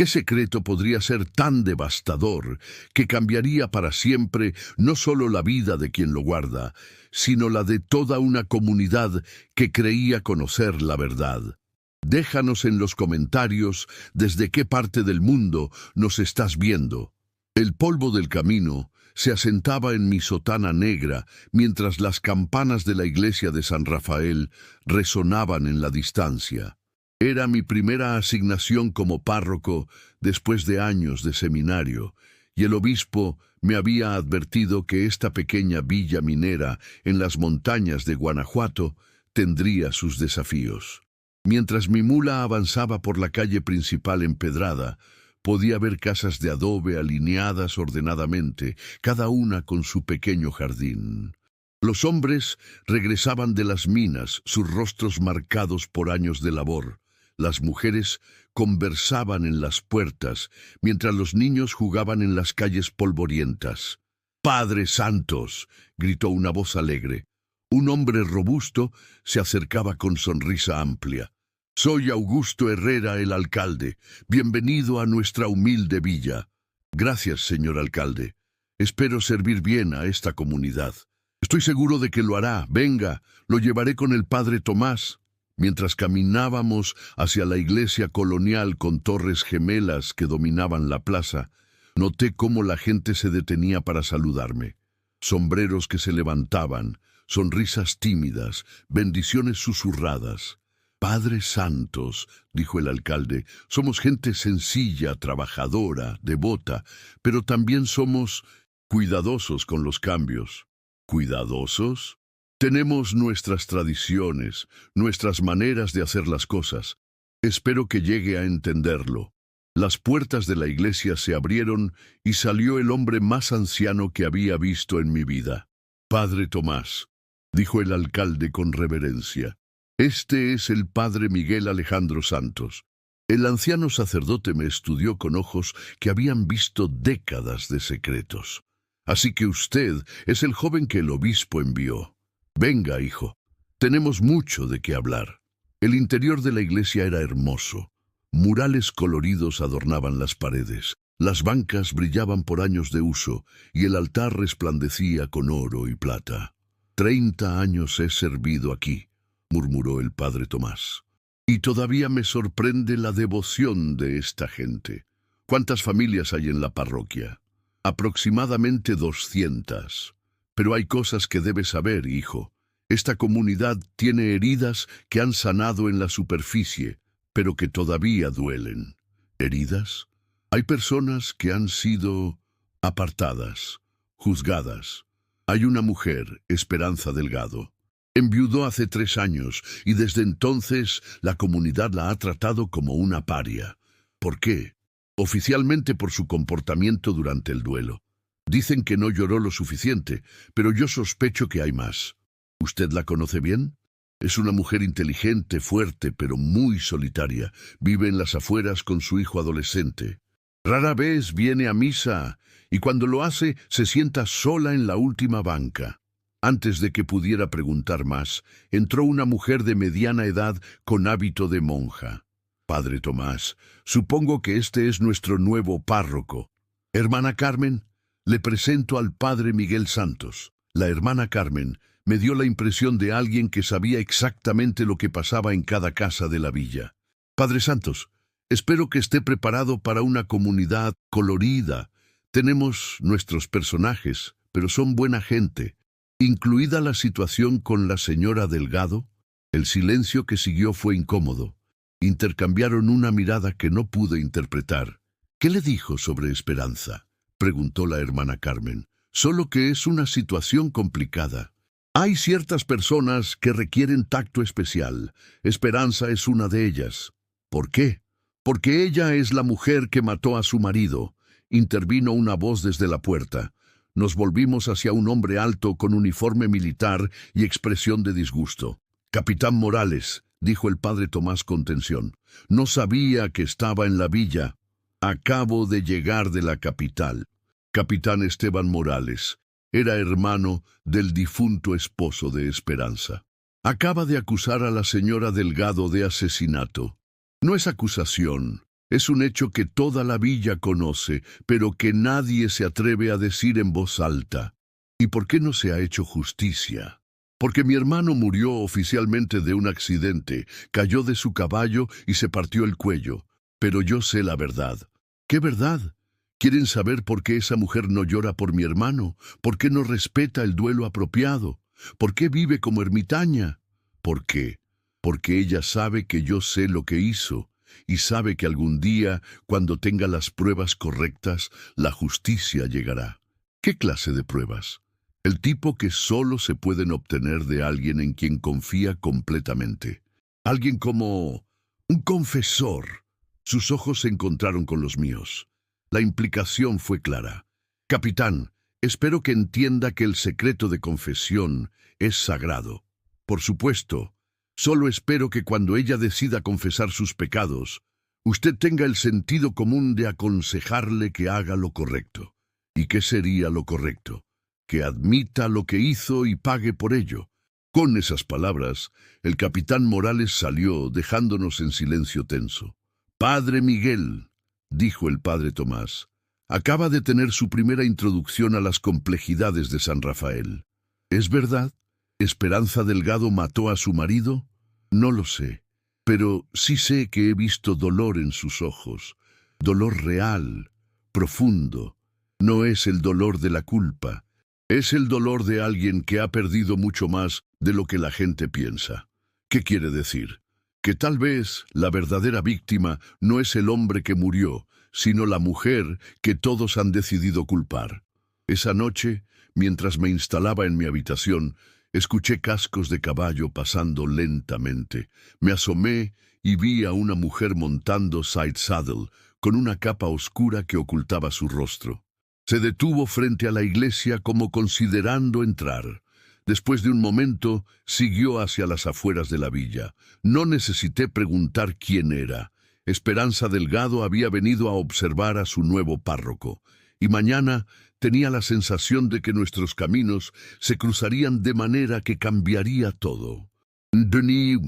¿Qué secreto podría ser tan devastador que cambiaría para siempre no solo la vida de quien lo guarda, sino la de toda una comunidad que creía conocer la verdad? Déjanos en los comentarios desde qué parte del mundo nos estás viendo. El polvo del camino se asentaba en mi sotana negra mientras las campanas de la iglesia de San Rafael resonaban en la distancia. Era mi primera asignación como párroco después de años de seminario, y el obispo me había advertido que esta pequeña villa minera en las montañas de Guanajuato tendría sus desafíos. Mientras mi mula avanzaba por la calle principal empedrada, podía ver casas de adobe alineadas ordenadamente, cada una con su pequeño jardín. Los hombres regresaban de las minas, sus rostros marcados por años de labor. Las mujeres conversaban en las puertas, mientras los niños jugaban en las calles polvorientas. «¡Padre Santos!», gritó una voz alegre. Un hombre robusto se acercaba con sonrisa amplia. «Soy Augusto Herrera, el alcalde. Bienvenido a nuestra humilde villa». «Gracias, señor alcalde. Espero servir bien a esta comunidad». «Estoy seguro de que lo hará. Venga, lo llevaré con el padre Tomás». Mientras caminábamos hacia la iglesia colonial con torres gemelas que dominaban la plaza, noté cómo la gente se detenía para saludarme. Sombreros que se levantaban, sonrisas tímidas, bendiciones susurradas. «Padre Santos», dijo el alcalde, «somos gente sencilla, trabajadora, devota, pero también somos cuidadosos con los cambios». ¿Cuidadosos? Tenemos nuestras tradiciones, nuestras maneras de hacer las cosas. Espero que llegue a entenderlo. Las puertas de la iglesia se abrieron y salió el hombre más anciano que había visto en mi vida. «Padre Tomás», dijo el alcalde con reverencia, «este es el padre Miguel Alejandro Santos». El anciano sacerdote me estudió con ojos que habían visto décadas de secretos. «Así que usted es el joven que el obispo envió. Venga, hijo, tenemos mucho de qué hablar». El interior de la iglesia era hermoso. Murales coloridos adornaban las paredes. Las bancas brillaban por años de uso y el altar resplandecía con oro y plata. 30 años he servido aquí», murmuró el padre Tomás. «Y todavía me sorprende la devoción de esta gente». «¿Cuántas familias hay en la parroquia?» «Aproximadamente 200. Pero hay cosas que debes saber, hijo. Esta comunidad tiene heridas que han sanado en la superficie, pero que todavía duelen». «¿Heridas?» «Hay personas que han sido apartadas, juzgadas. Hay una mujer, Esperanza Delgado. Enviudó hace 3 años y desde entonces la comunidad la ha tratado como una paria. ¿Por qué? Oficialmente por su comportamiento durante el duelo. Dicen que no lloró lo suficiente, pero yo sospecho que hay más. ¿Usted la conoce bien? Es una mujer inteligente, fuerte, pero muy solitaria. Vive en las afueras con su hijo adolescente. Rara vez viene a misa y cuando lo hace se sienta sola en la última banca». Antes de que pudiera preguntar más, entró una mujer de mediana edad con hábito de monja. «Padre Tomás, supongo que este es nuestro nuevo párroco. Hermana Carmen, le presento al padre Miguel Santos». La hermana Carmen me dio la impresión de alguien que sabía exactamente lo que pasaba en cada casa de la villa. «Padre Santos, espero que esté preparado para una comunidad colorida. Tenemos nuestros personajes, pero son buena gente». Incluida la situación con la señora Delgado, el silencio que siguió fue incómodo. Intercambiaron una mirada que no pude interpretar. «¿Qué le dijo sobre Esperanza?», preguntó la hermana Carmen. «Solo que es una situación complicada. Hay ciertas personas que requieren tacto especial. Esperanza es una de ellas». «¿Por qué?». «Porque ella es la mujer que mató a su marido», intervino una voz desde la puerta. Nos volvimos hacia un hombre alto con uniforme militar y expresión de disgusto. «Capitán Morales», dijo el padre Tomás con tensión. «No sabía que estaba en la villa. Acabo de llegar de la capital». Capitán Esteban Morales era hermano del difunto esposo de Esperanza. Acaba de acusar a la señora Delgado de asesinato. No es acusación, Es un hecho que toda la villa conoce, pero que nadie se atreve a decir en voz alta. ¿Y por qué no se ha hecho justicia? Porque mi hermano murió oficialmente de un accidente, cayó de su caballo y se partió el cuello. Pero yo sé la verdad. ¿Qué verdad? ¿Quieren saber por qué esa mujer no llora por mi hermano? ¿Por qué no respeta el duelo apropiado? ¿Por qué vive como ermitaña? ¿Por qué? Porque ella sabe que yo sé lo que hizo, y sabe que algún día, cuando tenga las pruebas correctas, la justicia llegará. ¿Qué clase de pruebas? El tipo que solo se pueden obtener de alguien en quien confía completamente. Alguien como un confesor. Sus ojos se encontraron con los míos. La implicación fue clara. Capitán, espero que entienda que el secreto de confesión es sagrado. Por supuesto, solo espero que cuando ella decida confesar sus pecados, usted tenga el sentido común de aconsejarle que haga lo correcto. ¿Y qué sería lo correcto? Que admita lo que hizo y pague por ello. Con esas palabras, el capitán Morales salió, dejándonos en silencio tenso. «Padre Miguel», dijo el padre Tomás, «acaba de tener su primera introducción a las complejidades de San Rafael. ¿Es verdad? ¿Esperanza Delgado mató a su marido? No lo sé, pero sí sé que he visto dolor en sus ojos. Dolor real, profundo. No es el dolor de la culpa. Es el dolor de alguien que ha perdido mucho más de lo que la gente piensa. ¿Qué quiere decir? Que tal vez la verdadera víctima no es el hombre que murió, sino la mujer que todos han decidido culpar. Esa noche, mientras me instalaba en mi habitación, escuché cascos de caballo pasando lentamente. Me asomé y vi a una mujer montando side saddle, con una capa oscura que ocultaba su rostro. Se detuvo frente a la iglesia como considerando entrar. Después de un momento, siguió hacia las afueras de la villa. No necesité preguntar quién era. Esperanza Delgado había venido a observar a su nuevo párroco, y mañana tenía la sensación de que nuestros caminos se cruzarían de manera que cambiaría todo. Denis,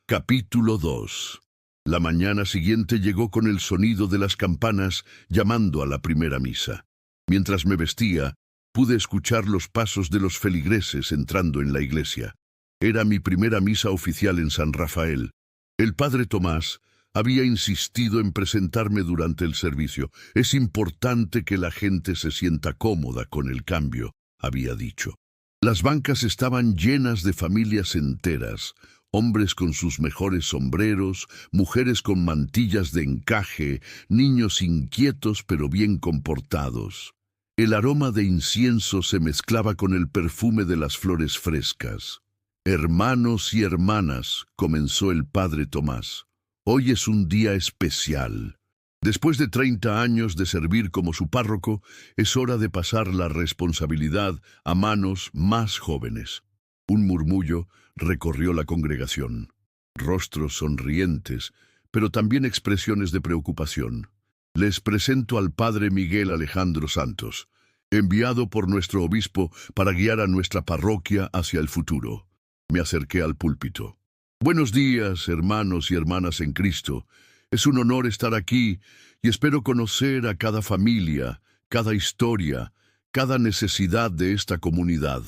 capítulo 2. La mañana siguiente llegó con el sonido de las campanas llamando a la primera misa. Mientras me vestía, pude escuchar los pasos de los feligreses entrando en la iglesia. Era mi primera misa oficial en San Rafael. El padre Tomás había insistido en presentarme durante el servicio. Es importante que la gente se sienta cómoda con el cambio, había dicho. Las bancas estaban llenas de familias enteras, hombres con sus mejores sombreros, mujeres con mantillas de encaje, niños inquietos pero bien comportados. El aroma de incienso se mezclaba con el perfume de las flores frescas. «Hermanos y hermanas», comenzó el padre Tomás, «hoy es un día especial. Después de 30 años de servir como su párroco, es hora de pasar la responsabilidad a manos más jóvenes». Un murmullo recorrió la congregación. Rostros sonrientes, pero también expresiones de preocupación. Les presento al padre Miguel Alejandro Santos, enviado por nuestro obispo para guiar a nuestra parroquia hacia el futuro. Me acerqué al púlpito. Buenos días, hermanos y hermanas en Cristo. Es un honor estar aquí y espero conocer a cada familia, cada historia, cada necesidad de esta comunidad.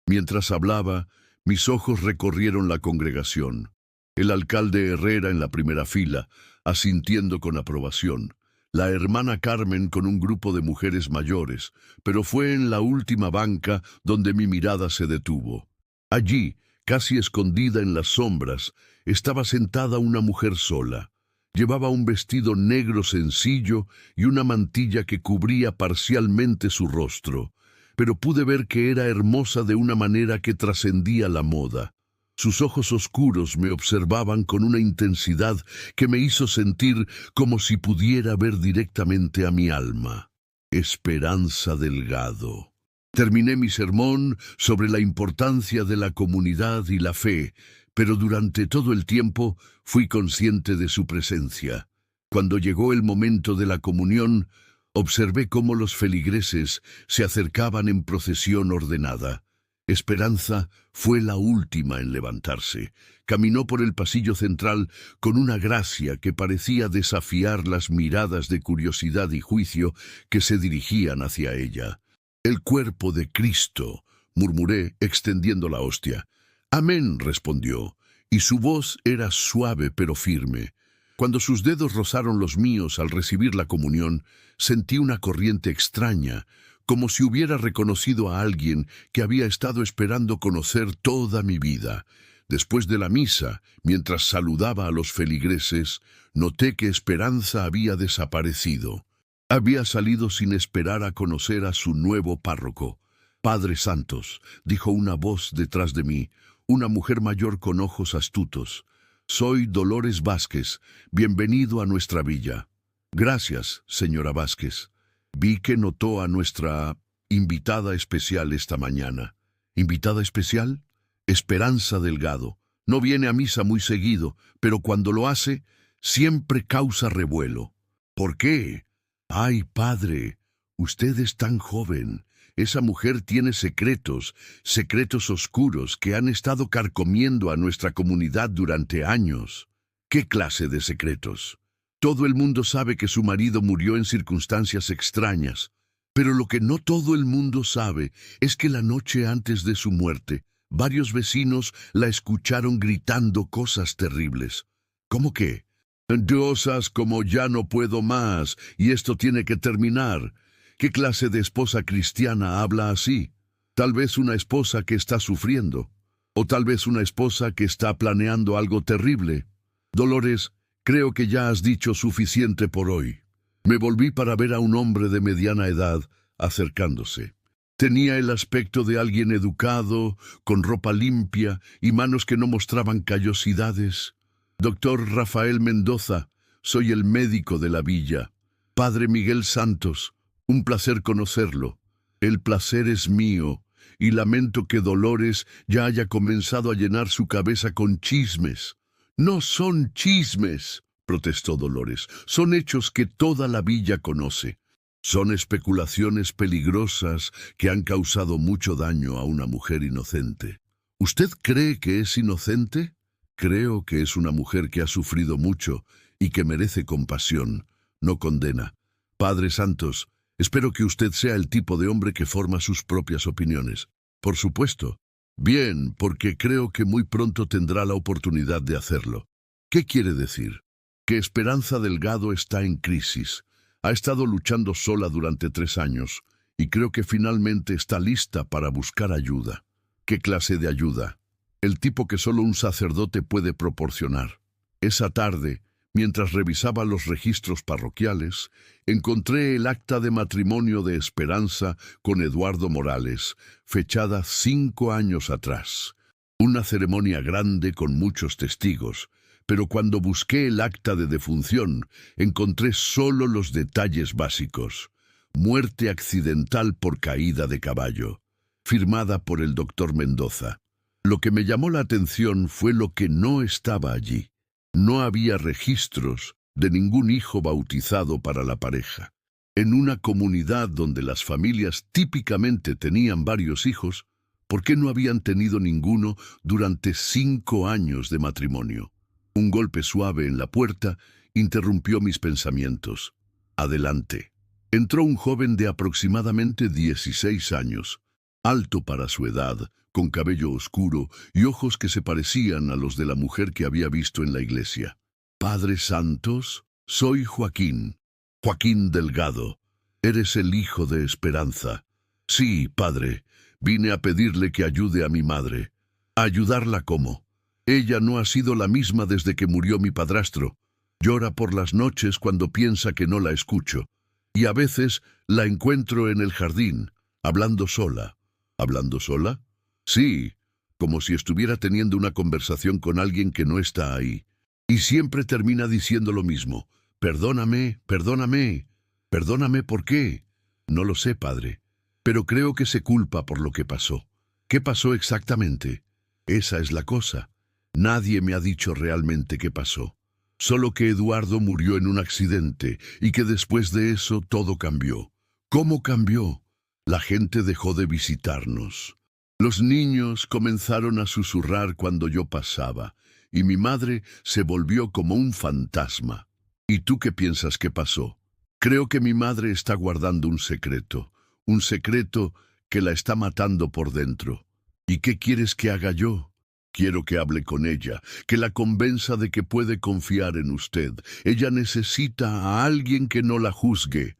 Mientras hablaba, mis ojos recorrieron la congregación. El alcalde Herrera en la primera fila, asintiendo con aprobación. La hermana Carmen con un grupo de mujeres mayores, pero fue en la última banca donde mi mirada se detuvo. Allí, casi escondida en las sombras, estaba sentada una mujer sola. Llevaba un vestido negro sencillo y una mantilla que cubría parcialmente su rostro, pero pude ver que era hermosa de una manera que trascendía la moda. Sus ojos oscuros me observaban con una intensidad que me hizo sentir como si pudiera ver directamente a mi alma. Esperanza Delgado. Terminé mi sermón sobre la importancia de la comunidad y la fe, pero durante todo el tiempo fui consciente de su presencia. Cuando llegó el momento de la comunión, observé cómo los feligreses se acercaban en procesión ordenada. Esperanza fue la última en levantarse. Caminó por el pasillo central con una gracia que parecía desafiar las miradas de curiosidad y juicio que se dirigían hacia ella. «El cuerpo de Cristo», murmuré, extendiendo la hostia. «Amén», respondió, y su voz era suave pero firme. Cuando sus dedos rozaron los míos al recibir la comunión, sentí una corriente extraña, como si hubiera reconocido a alguien que había estado esperando conocer toda mi vida. Después de la misa, mientras saludaba a los feligreses, noté que Esperanza había desaparecido. Había salido sin esperar a conocer a su nuevo párroco. «Padre Santos», dijo una voz detrás de mí, una mujer mayor con ojos astutos. «Soy Dolores Vázquez. Bienvenido a nuestra villa». «Gracias, señora Vázquez». Vi que notó a nuestra invitada especial esta mañana. ¿Invitada especial? Esperanza Delgado. No viene a misa muy seguido, pero cuando lo hace, siempre causa revuelo. ¿Por qué? Ay, padre, usted es tan joven. Esa mujer tiene secretos, secretos oscuros que han estado carcomiendo a nuestra comunidad durante años. ¿Qué clase de secretos? Todo el mundo sabe que su marido murió en circunstancias extrañas, pero lo que no todo el mundo sabe es que la noche antes de su muerte, varios vecinos la escucharon gritando cosas terribles. ¿Cómo qué? Diosas como «ya no puedo más, y esto tiene que terminar». ¿Qué clase de esposa cristiana habla así? Tal vez una esposa que está sufriendo, o tal vez una esposa que está planeando algo terrible. Dolores, creo que ya has dicho suficiente por hoy. Me volví para ver a un hombre de mediana edad acercándose. Tenía el aspecto de alguien educado, con ropa limpia y manos que no mostraban callosidades. «Doctor Rafael Mendoza, soy el médico de la villa. Padre Miguel Santos, un placer conocerlo. El placer es mío, y lamento que Dolores ya haya comenzado a llenar su cabeza con chismes». «No son chismes», protestó Dolores, «son hechos que toda la villa conoce. Son especulaciones peligrosas que han causado mucho daño a una mujer inocente». «¿Usted cree que es inocente?» «Creo que es una mujer que ha sufrido mucho y que merece compasión, no condena. Padre Santos, espero que usted sea el tipo de hombre que forma sus propias opiniones». «Por supuesto». «Bien, porque creo que muy pronto tendrá la oportunidad de hacerlo». «¿Qué quiere decir?» «Que Esperanza Delgado está en crisis. Ha estado luchando sola durante 3 años, y creo que finalmente está lista para buscar ayuda». «¿Qué clase de ayuda?» «El tipo que solo un sacerdote puede proporcionar». Esa tarde, mientras revisaba los registros parroquiales, encontré el acta de matrimonio de Esperanza con Eduardo Morales, fechada 5 años atrás. Una ceremonia grande con muchos testigos, pero cuando busqué el acta de defunción, encontré solo los detalles básicos. «Muerte accidental por caída de caballo», firmada por el doctor Mendoza. Lo que me llamó la atención fue lo que no estaba allí. No había registros de ningún hijo bautizado para la pareja. En una comunidad donde las familias típicamente tenían varios hijos, ¿por qué no habían tenido ninguno durante 5 años de matrimonio? Un golpe suave en la puerta interrumpió mis pensamientos. «Adelante». Entró un joven de aproximadamente 16 años, alto para su edad, con cabello oscuro y ojos que se parecían a los de la mujer que había visto en la iglesia. «Padre Santos, soy Joaquín. Joaquín Delgado. Eres el hijo de Esperanza». «Sí, padre. Vine a pedirle que ayude a mi madre». «¿A ayudarla cómo?» «Ella no ha sido la misma desde que murió mi padrastro. Llora por las noches cuando piensa que no la escucho. Y a veces la encuentro en el jardín, hablando sola». «¿Hablando sola?» «Sí, como si estuviera teniendo una conversación con alguien que no está ahí. Y siempre termina diciendo lo mismo. Perdóname, perdóname. ¿Perdóname por qué?» «No lo sé, padre. Pero creo que se culpa por lo que pasó». «¿Qué pasó exactamente?» «Esa es la cosa. Nadie me ha dicho realmente qué pasó. Solo que Eduardo murió en un accidente y que después de eso todo cambió». «¿Cómo cambió?» «La gente dejó de visitarnos. Los niños comenzaron a susurrar cuando yo pasaba, y mi madre se volvió como un fantasma. ¿Y tú qué piensas que pasó? Creo que mi madre está guardando un secreto que la está matando por dentro. ¿Y qué quieres que haga yo? Quiero que hable con ella, que la convenza de que puede confiar en usted. Ella necesita a alguien que no la juzgue.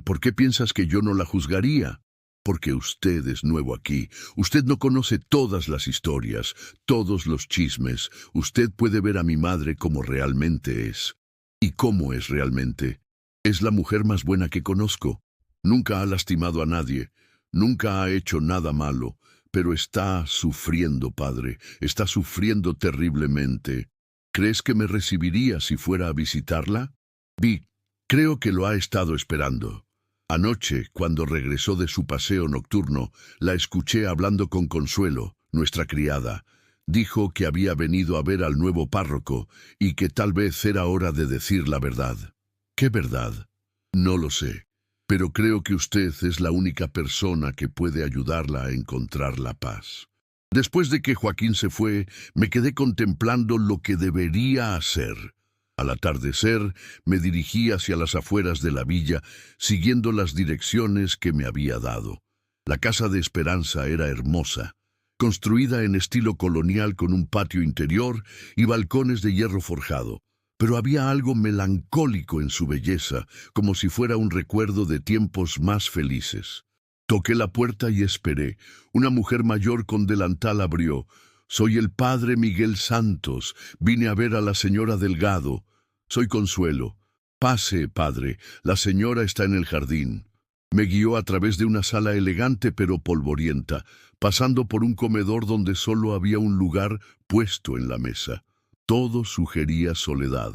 ¿Por qué piensas que yo no la juzgaría? Porque usted es nuevo aquí. Usted no conoce todas las historias, todos los chismes. Usted puede ver a mi madre como realmente es. ¿Y cómo es realmente? Es la mujer más buena que conozco. Nunca ha lastimado a nadie. Nunca ha hecho nada malo. Pero está sufriendo, padre. Está sufriendo terriblemente. ¿Crees que me recibiría si fuera a visitarla? Vi, creo que lo ha estado esperando. Anoche, cuando regresó de su paseo nocturno, la escuché hablando con Consuelo, nuestra criada. Dijo que había venido a ver al nuevo párroco y que tal vez era hora de decir la verdad. ¿Qué verdad? No lo sé, pero creo que usted es la única persona que puede ayudarla a encontrar la paz. Después de que Joaquín se fue, me quedé contemplando lo que debería hacer. Al atardecer, me dirigí hacia las afueras de la villa, siguiendo las direcciones que me había dado. La casa de Esperanza era hermosa, construida en estilo colonial con un patio interior y balcones de hierro forjado, pero había algo melancólico en su belleza, como si fuera un recuerdo de tiempos más felices. Toqué la puerta y esperé. Una mujer mayor con delantal abrió. «Soy el padre Miguel Santos. Vine a ver a la señora Delgado. Soy Consuelo. Pase, padre. La señora está en el jardín». Me guió a través de una sala elegante pero polvorienta, pasando por un comedor donde solo había un lugar puesto en la mesa. Todo sugería soledad.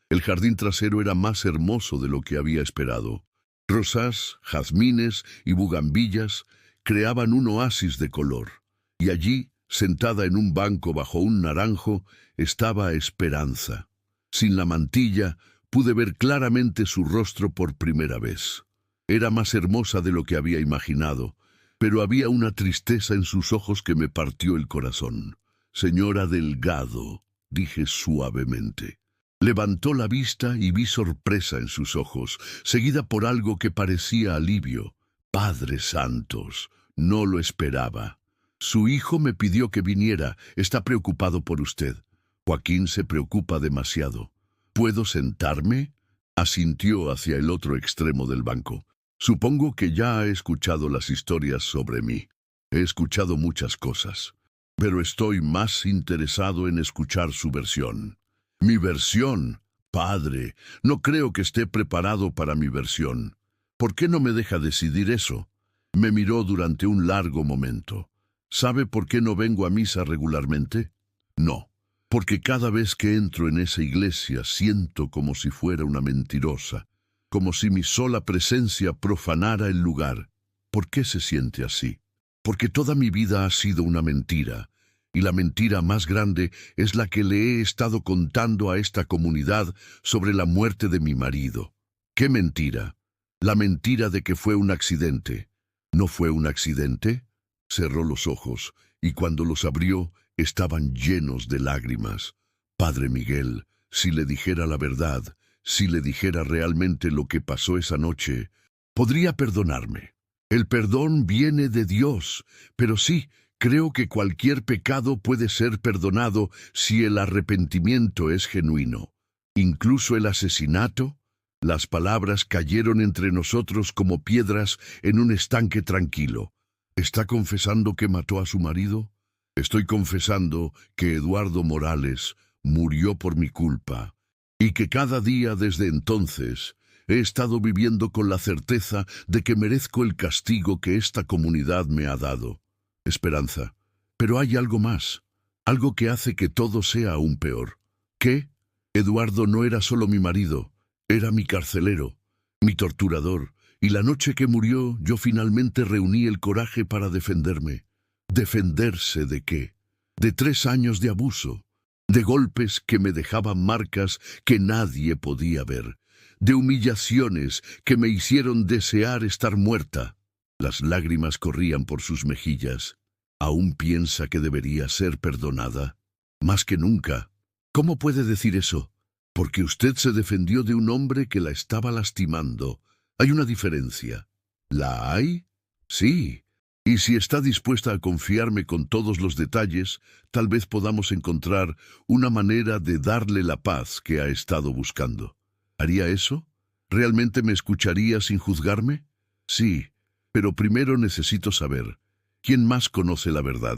El jardín trasero era más hermoso de lo que había esperado. Rosas, jazmines y bugambillas creaban un oasis de color. Y allí, sentada en un banco bajo un naranjo, estaba Esperanza. Sin la mantilla, pude ver claramente su rostro por primera vez. Era más hermosa de lo que había imaginado, pero había una tristeza en sus ojos que me partió el corazón. «Señora Delgado», dije suavemente. Levantó la vista y vi sorpresa en sus ojos, seguida por algo que parecía alivio. «Padre Santos, no lo esperaba. Su hijo me pidió que viniera. Está preocupado por usted. Joaquín se preocupa demasiado. ¿Puedo sentarme?». Asintió hacia el otro extremo del banco. «Supongo que ya ha escuchado las historias sobre mí. He escuchado muchas cosas, pero estoy más interesado en escuchar su versión». «¿Mi versión? Padre, no creo que esté preparado para mi versión. ¿Por qué no me deja decidir eso?». Me miró durante un largo momento. «¿Sabe por qué no vengo a misa regularmente?». «No, porque cada vez que entro en esa iglesia siento como si fuera una mentirosa, como si mi sola presencia profanara el lugar». «¿Por qué se siente así?». «Porque toda mi vida ha sido una mentira. Y la mentira más grande es la que le he estado contando a esta comunidad sobre la muerte de mi marido». «¿Qué mentira?». «La mentira de que fue un accidente». «¿No fue un accidente?». Cerró los ojos, y cuando los abrió, estaban llenos de lágrimas. «Padre Miguel, si le dijera la verdad, si le dijera realmente lo que pasó esa noche, podría perdonarme. El perdón viene de Dios, pero sí, creo que cualquier pecado puede ser perdonado si el arrepentimiento es genuino. Incluso el asesinato». Las palabras cayeron entre nosotros como piedras en un estanque tranquilo. «¿Está confesando que mató a su marido?». «Estoy confesando que Eduardo Morales murió por mi culpa, y que cada día desde entonces he estado viviendo con la certeza de que merezco el castigo que esta comunidad me ha dado». «Esperanza, pero hay algo más, algo que hace que todo sea aún peor». «¿Qué?». «Eduardo no era solo mi marido, era mi carcelero, mi torturador, y la noche que murió yo finalmente reuní el coraje para defenderme». «¿Defenderse de qué?». «De 3 años de abuso, de golpes que me dejaban marcas que nadie podía ver, de humillaciones que me hicieron desear estar muerta». Las lágrimas corrían por sus mejillas. ¿Aún piensa que debería ser perdonada? Más que nunca. ¿Cómo puede decir eso? Porque usted se defendió de un hombre que la estaba lastimando. Hay una diferencia. ¿La hay? Sí. Y si está dispuesta a confiarme con todos los detalles, tal vez podamos encontrar una manera de darle la paz que ha estado buscando. ¿Haría eso? ¿Realmente me escucharía sin juzgarme? Sí, pero primero necesito saber, ¿quién más conoce la verdad?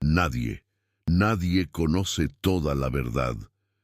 Nadie. Nadie conoce toda la verdad.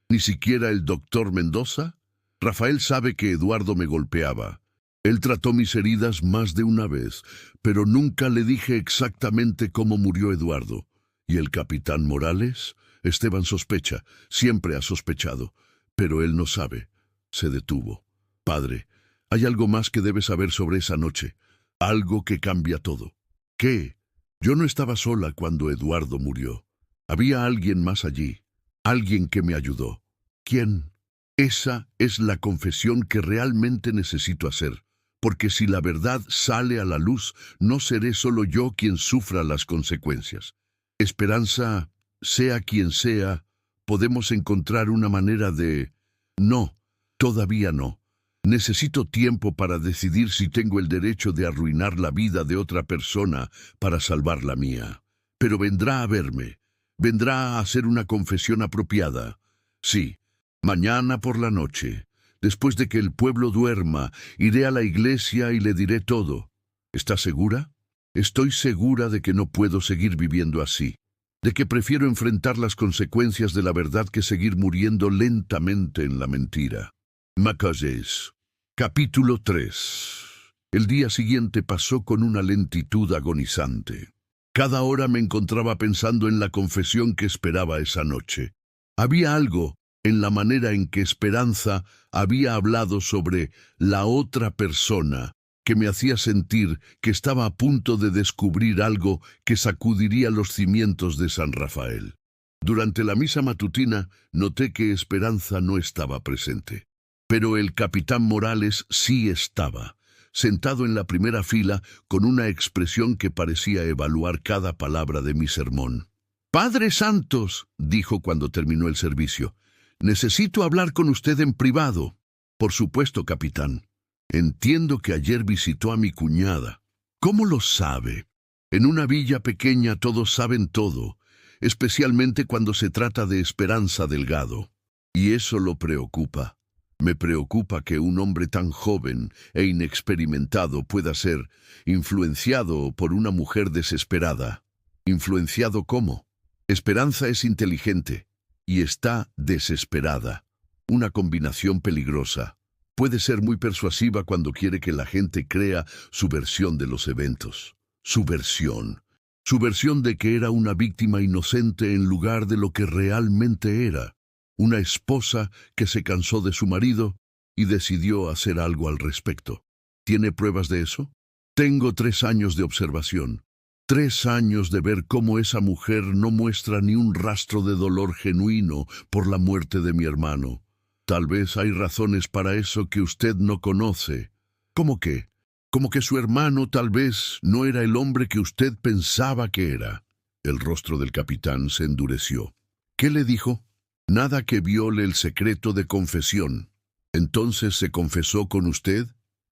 ¿Ni siquiera el doctor Mendoza? Rafael sabe que Eduardo me golpeaba. Él trató mis heridas más de una vez, pero nunca le dije exactamente cómo murió Eduardo. ¿Y el capitán Morales? Esteban sospecha, siempre ha sospechado, pero él no sabe. Se detuvo. Padre, hay algo más que debe saber sobre esa noche. Algo que cambia todo. ¿Qué? Yo no estaba sola cuando Eduardo murió. Había alguien más allí. Alguien que me ayudó. ¿Quién? Esa es la confesión que realmente necesito hacer. Porque si la verdad sale a la luz, no seré solo yo quien sufra las consecuencias. Esperanza, sea quien sea, podemos encontrar una manera de... No, todavía no. Necesito tiempo para decidir si tengo el derecho de arruinar la vida de otra persona para salvar la mía. Pero vendrá a verme. Vendrá a hacer una confesión apropiada. Sí, mañana por la noche. Después de que el pueblo duerma, iré a la iglesia y le diré todo. ¿Está segura? Estoy segura de que no puedo seguir viviendo así, de que prefiero enfrentar las consecuencias de la verdad que seguir muriendo lentamente en la mentira. Macayes. Capítulo 3. El día siguiente pasó con una lentitud agonizante. Cada hora me encontraba pensando en la confesión que esperaba esa noche. Había algo en la manera en que Esperanza había hablado sobre la otra persona que me hacía sentir que estaba a punto de descubrir algo que sacudiría los cimientos de San Rafael. Durante la misa matutina noté que Esperanza no estaba presente, pero el capitán Morales sí estaba, sentado en la primera fila con una expresión que parecía evaluar cada palabra de mi sermón. «Padre Santos», dijo cuando terminó el servicio, «necesito hablar con usted en privado». «Por supuesto, capitán. Entiendo que ayer visitó a mi cuñada». «¿Cómo lo sabe? En una villa pequeña todos saben todo, especialmente cuando se trata de Esperanza Delgado. Y eso lo preocupa. Me preocupa que un hombre tan joven e inexperimentado pueda ser influenciado por una mujer desesperada». ¿Influenciado cómo? Esperanza es inteligente y está desesperada. Una combinación peligrosa. Puede ser muy persuasiva cuando quiere que la gente crea su versión de los eventos. Su versión. Su versión de que era una víctima inocente en lugar de lo que realmente era. Una esposa que se cansó de su marido y decidió hacer algo al respecto. ¿Tiene pruebas de eso? Tengo 3 años de observación. 3 años de ver cómo esa mujer no muestra ni un rastro de dolor genuino por la muerte de mi hermano. Tal vez hay razones para eso que usted no conoce. ¿Cómo qué? Como que su hermano tal vez no era el hombre que usted pensaba que era. El rostro del capitán se endureció. ¿Qué le dijo? Nada que viole el secreto de confesión. ¿Entonces se confesó con usted?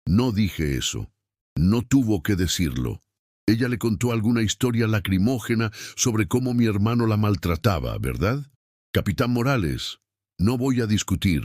No dije eso. No tuvo que decirlo. Ella le contó alguna historia lacrimógena sobre cómo mi hermano la maltrataba, ¿verdad? Capitán Morales, no voy a discutir.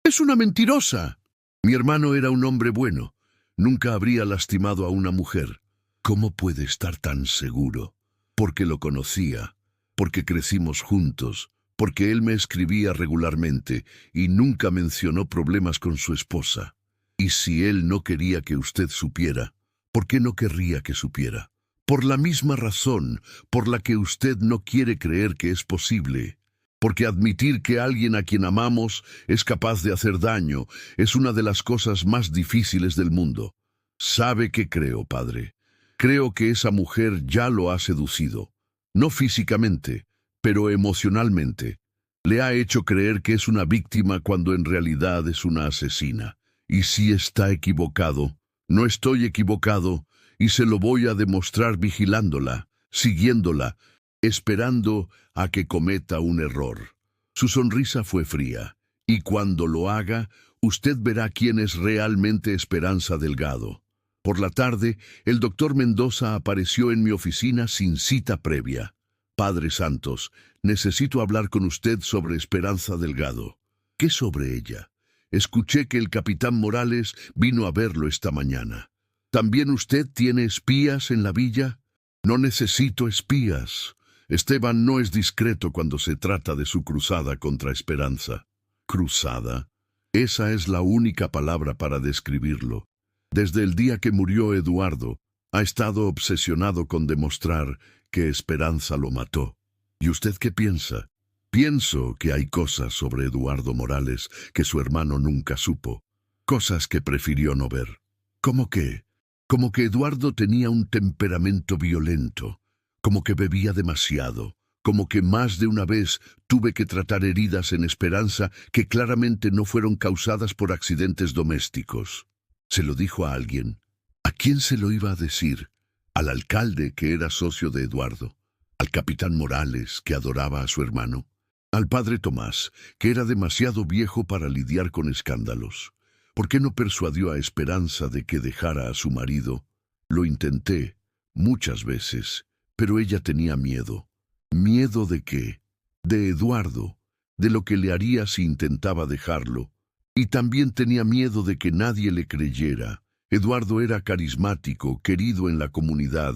¡Es una mentirosa! Mi hermano era un hombre bueno. Nunca habría lastimado a una mujer. ¿Cómo puede estar tan seguro? Porque lo conocía, porque crecimos juntos, porque él me escribía regularmente y nunca mencionó problemas con su esposa. Y si él no quería que usted supiera, ¿por qué no querría que supiera? Por la misma razón por la que usted no quiere creer que es posible. Porque admitir que alguien a quien amamos es capaz de hacer daño es una de las cosas más difíciles del mundo. ¿Sabe qué creo, padre? Creo que esa mujer ya lo ha seducido. No físicamente, pero emocionalmente. Le ha hecho creer que es una víctima cuando en realidad es una asesina. Y si está equivocado, no estoy equivocado, y se lo voy a demostrar vigilándola. siguiéndola, esperando a que cometa un error. Su sonrisa fue fría, y cuando lo haga, usted verá quién es realmente Esperanza Delgado. Por la tarde, el doctor Mendoza apareció en mi oficina sin cita previa. Padre Santos, necesito hablar con usted sobre Esperanza Delgado. ¿Qué sobre ella? Escuché que el capitán Morales vino a verlo esta mañana. ¿También usted tiene espías en la villa? No necesito espías. Esteban no es discreto cuando se trata de su cruzada contra Esperanza. ¿Cruzada? Esa es la única palabra para describirlo. Desde el día que murió Eduardo, ha estado obsesionado con demostrar que Esperanza lo mató. ¿Y usted qué piensa? Pienso que hay cosas sobre Eduardo Morales que su hermano nunca supo. Cosas que prefirió no ver. ¿Cómo qué? Como que Eduardo tenía un temperamento violento, como que bebía demasiado, como que más de una vez tuve que tratar heridas en Esperanza que claramente no fueron causadas por accidentes domésticos. ¿Se lo dijo a alguien? ¿A quién se lo iba a decir? ¿Al alcalde, que era socio de Eduardo? ¿Al capitán Morales, que adoraba a su hermano? ¿Al padre Tomás, que era demasiado viejo para lidiar con escándalos? ¿Por qué no persuadió a Esperanza de que dejara a su marido? Lo intenté, muchas veces, pero ella tenía miedo. ¿Miedo de qué? De Eduardo, de lo que le haría si intentaba dejarlo. Y también tenía miedo de que nadie le creyera. Eduardo era carismático, querido en la comunidad.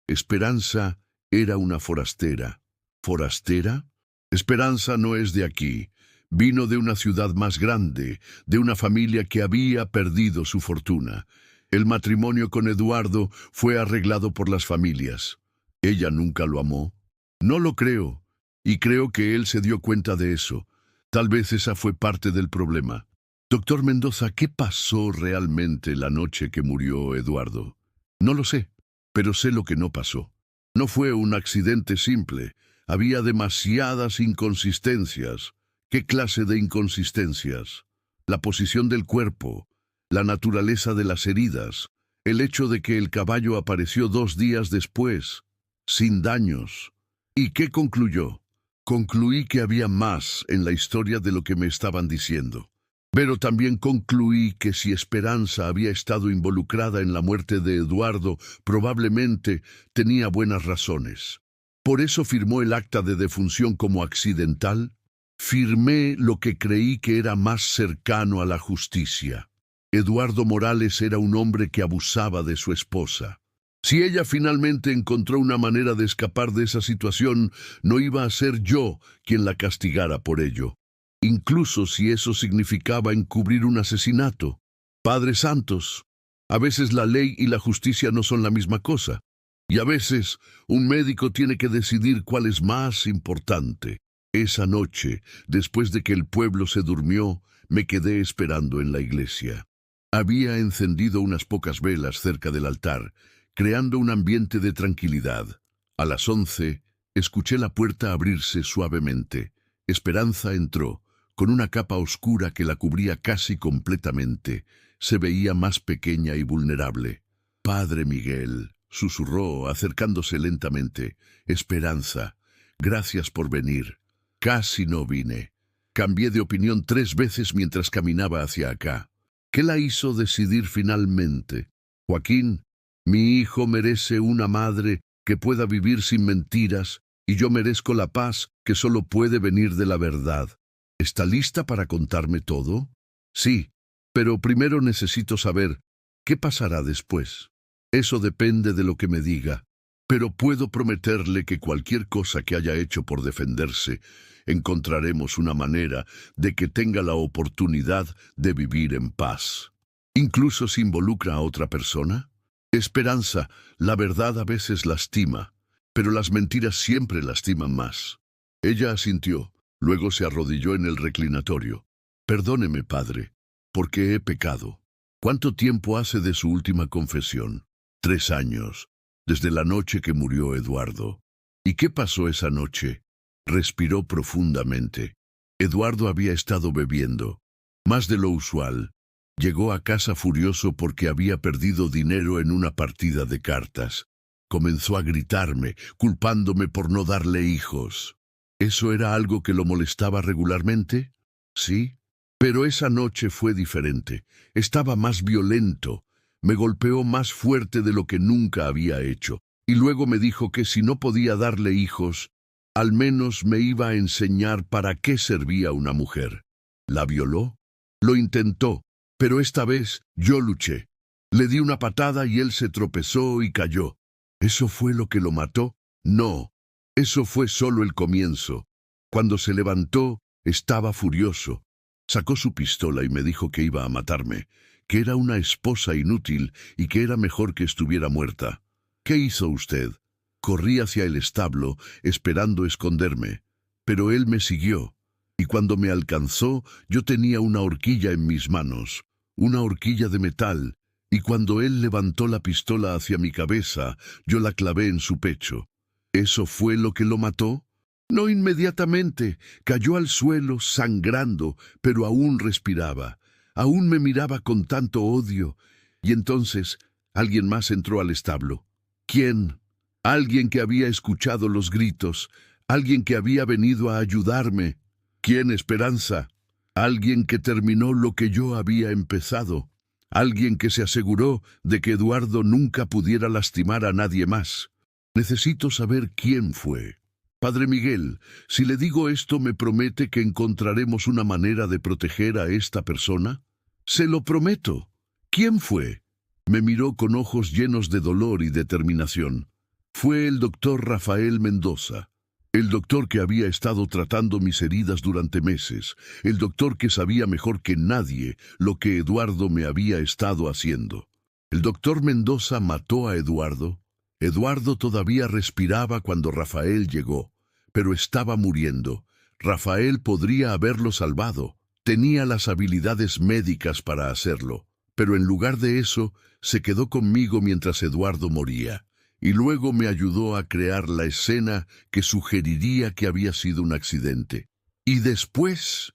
Esperanza era una forastera. ¿Forastera? Esperanza no es de aquí. Vino de una ciudad más grande, de una familia que había perdido su fortuna. El matrimonio con Eduardo fue arreglado por las familias. ¿Ella nunca lo amó? No lo creo, y creo que él se dio cuenta de eso. Tal vez esa fue parte del problema. Doctor Mendoza, ¿qué pasó realmente la noche que murió Eduardo? No lo sé, pero sé lo que no pasó. No fue un accidente simple. Había demasiadas inconsistencias. ¿Qué clase de inconsistencias? La posición del cuerpo, la naturaleza de las heridas, el hecho de que el caballo apareció 2 días después, sin daños. ¿Y qué concluyó? Concluí que había más en la historia de lo que me estaban diciendo. Pero también concluí que si Esperanza había estado involucrada en la muerte de Eduardo, probablemente tenía buenas razones. ¿Por eso firmó el acta de defunción como accidental? Firmé lo que creí que era más cercano a la justicia. Eduardo Morales era un hombre que abusaba de su esposa. Si ella finalmente encontró una manera de escapar de esa situación, no iba a ser yo quien la castigara por ello. Incluso si eso significaba encubrir un asesinato. Padre Santos, a veces la ley y la justicia no son la misma cosa. Y a veces un médico tiene que decidir cuál es más importante. Esa noche, después de que el pueblo se durmió, me quedé esperando en la iglesia. Había encendido unas pocas velas cerca del altar, creando un ambiente de tranquilidad. A las 11, escuché la puerta abrirse suavemente. Esperanza entró, con una capa oscura que la cubría casi completamente. Se veía más pequeña y vulnerable. «Padre Miguel», susurró, acercándose lentamente. «Esperanza, gracias por venir». Casi no vine. Cambié de opinión 3 veces mientras caminaba hacia acá. ¿Qué la hizo decidir finalmente? Joaquín, mi hijo merece una madre que pueda vivir sin mentiras, y yo merezco la paz que solo puede venir de la verdad. ¿Está lista para contarme todo? Sí, pero primero necesito saber qué pasará después. Eso depende de lo que me diga, pero puedo prometerle que cualquier cosa que haya hecho por defenderse, encontraremos una manera de que tenga la oportunidad de vivir en paz. ¿Incluso si involucra a otra persona? Esperanza, la verdad a veces lastima, pero las mentiras siempre lastiman más. Ella asintió, luego se arrodilló en el reclinatorio. Perdóneme, padre, porque he pecado. ¿Cuánto tiempo hace de su última confesión? 3 años, desde la noche que murió Eduardo. ¿Y qué pasó esa noche? Respiró profundamente. Eduardo había estado bebiendo, más de lo usual. Llegó a casa furioso porque había perdido dinero en una partida de cartas. Comenzó a gritarme, culpándome por no darle hijos. ¿Eso era algo que lo molestaba regularmente? Sí. Pero esa noche fue diferente. Estaba más violento. Me golpeó más fuerte de lo que nunca había hecho. Y luego me dijo que si no podía darle hijos, al menos me iba a enseñar para qué servía una mujer. ¿La violó? Lo intentó, pero esta vez yo luché. Le di una patada y él se tropezó y cayó. ¿Eso fue lo que lo mató? No, eso fue solo el comienzo. Cuando se levantó, estaba furioso. Sacó su pistola y me dijo que iba a matarme, que era una esposa inútil y que era mejor que estuviera muerta. ¿Qué hizo usted? Corrí hacia el establo, esperando esconderme, pero él me siguió, y cuando me alcanzó, yo tenía una horquilla en mis manos, una horquilla de metal, y cuando él levantó la pistola hacia mi cabeza, yo la clavé en su pecho. ¿Eso fue lo que lo mató? No inmediatamente. Cayó al suelo, sangrando, pero aún respiraba. Aún me miraba con tanto odio. Y entonces, alguien más entró al establo. ¿Quién? Alguien que había escuchado los gritos. Alguien que había venido a ayudarme. ¿Quién, Esperanza? Alguien que terminó lo que yo había empezado. Alguien que se aseguró de que Eduardo nunca pudiera lastimar a nadie más. Necesito saber quién fue. Padre Miguel, si le digo esto, ¿me promete que encontraremos una manera de proteger a esta persona? Se lo prometo. ¿Quién fue? Me miró con ojos llenos de dolor y determinación. Fue el doctor Rafael Mendoza. El doctor que había estado tratando mis heridas durante meses, el doctor que sabía mejor que nadie lo que Eduardo me había estado haciendo. El doctor Mendoza mató a Eduardo. Eduardo todavía respiraba cuando Rafael llegó, pero estaba muriendo. Rafael podría haberlo salvado. Tenía las habilidades médicas para hacerlo, pero en lugar de eso, se quedó conmigo mientras Eduardo moría. Y luego me ayudó a crear la escena que sugeriría que había sido un accidente. Y después,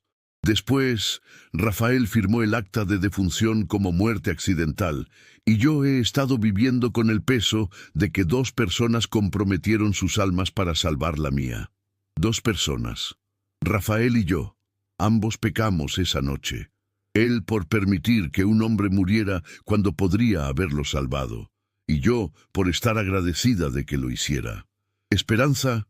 Rafael firmó el acta de defunción como muerte accidental, y yo he estado viviendo con el peso de que 2 personas comprometieron sus almas para salvar la mía. 2 personas. Rafael y yo. Ambos pecamos esa noche. Él por permitir que un hombre muriera cuando podría haberlo salvado. Y yo por estar agradecida de que lo hiciera. Esperanza,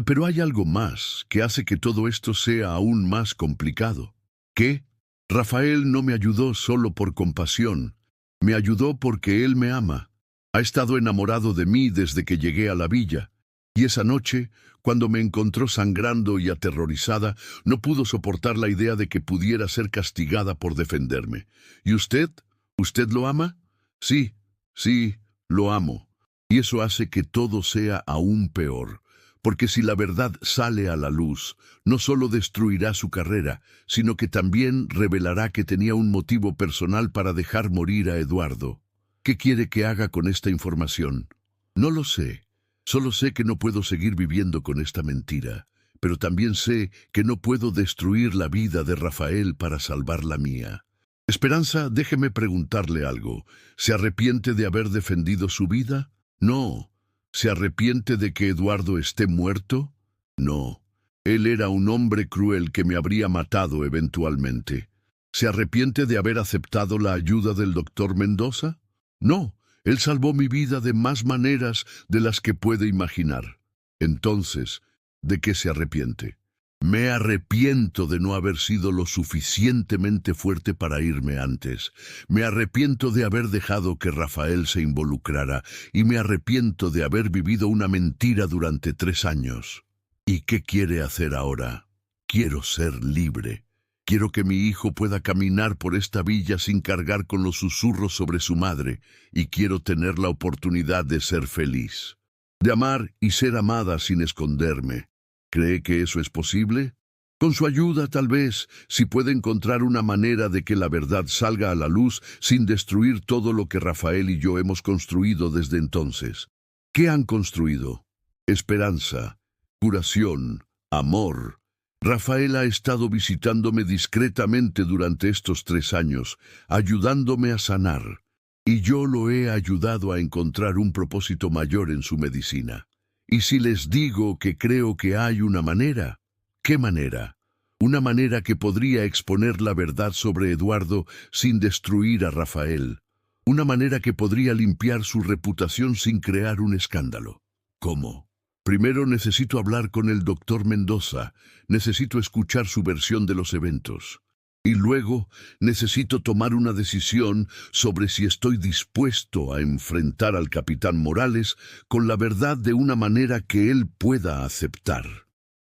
pero hay algo más que hace que todo esto sea aún más complicado. ¿Qué? Rafael no me ayudó solo por compasión. Me ayudó porque él me ama. Ha estado enamorado de mí desde que llegué a la villa. Y esa noche, cuando me encontró sangrando y aterrorizada, no pudo soportar la idea de que pudiera ser castigada por defenderme. ¿Y usted? ¿Usted lo ama? Sí, sí. Lo amo, y eso hace que todo sea aún peor, porque si la verdad sale a la luz, no solo destruirá su carrera, sino que también revelará que tenía un motivo personal para dejar morir a Eduardo. ¿Qué quiere que haga con esta información? No lo sé. Solo sé que no puedo seguir viviendo con esta mentira, pero también sé que no puedo destruir la vida de Rafael para salvar la mía. Esperanza, déjeme preguntarle algo. ¿Se arrepiente de haber defendido su vida? No. ¿Se arrepiente de que Eduardo esté muerto? No. Él era un hombre cruel que me habría matado eventualmente. ¿Se arrepiente de haber aceptado la ayuda del doctor Mendoza? No. Él salvó mi vida de más maneras de las que puede imaginar. Entonces, ¿de qué se arrepiente? Me arrepiento de no haber sido lo suficientemente fuerte para irme antes. Me arrepiento de haber dejado que Rafael se involucrara y me arrepiento de haber vivido una mentira durante 3 años. ¿Y qué quiere hacer ahora? Quiero ser libre. Quiero que mi hijo pueda caminar por esta villa sin cargar con los susurros sobre su madre y quiero tener la oportunidad de ser feliz, de amar y ser amada sin esconderme. ¿Cree que eso es posible? Con su ayuda, tal vez, si puede encontrar una manera de que la verdad salga a la luz sin destruir todo lo que Rafael y yo hemos construido desde entonces. ¿Qué han construido? Esperanza, curación, amor. Rafael ha estado visitándome discretamente durante estos 3 años, ayudándome a sanar. y yo lo he ayudado a encontrar un propósito mayor en su medicina. Y si les digo que creo que hay una manera, ¿qué manera? Una manera que podría exponer la verdad sobre Eduardo sin destruir a Rafael. Una manera que podría limpiar su reputación sin crear un escándalo. ¿Cómo? Primero necesito hablar con el doctor Mendoza. Necesito escuchar su versión de los eventos. Y luego necesito tomar una decisión sobre si estoy dispuesto a enfrentar al capitán Morales con la verdad de una manera que él pueda aceptar.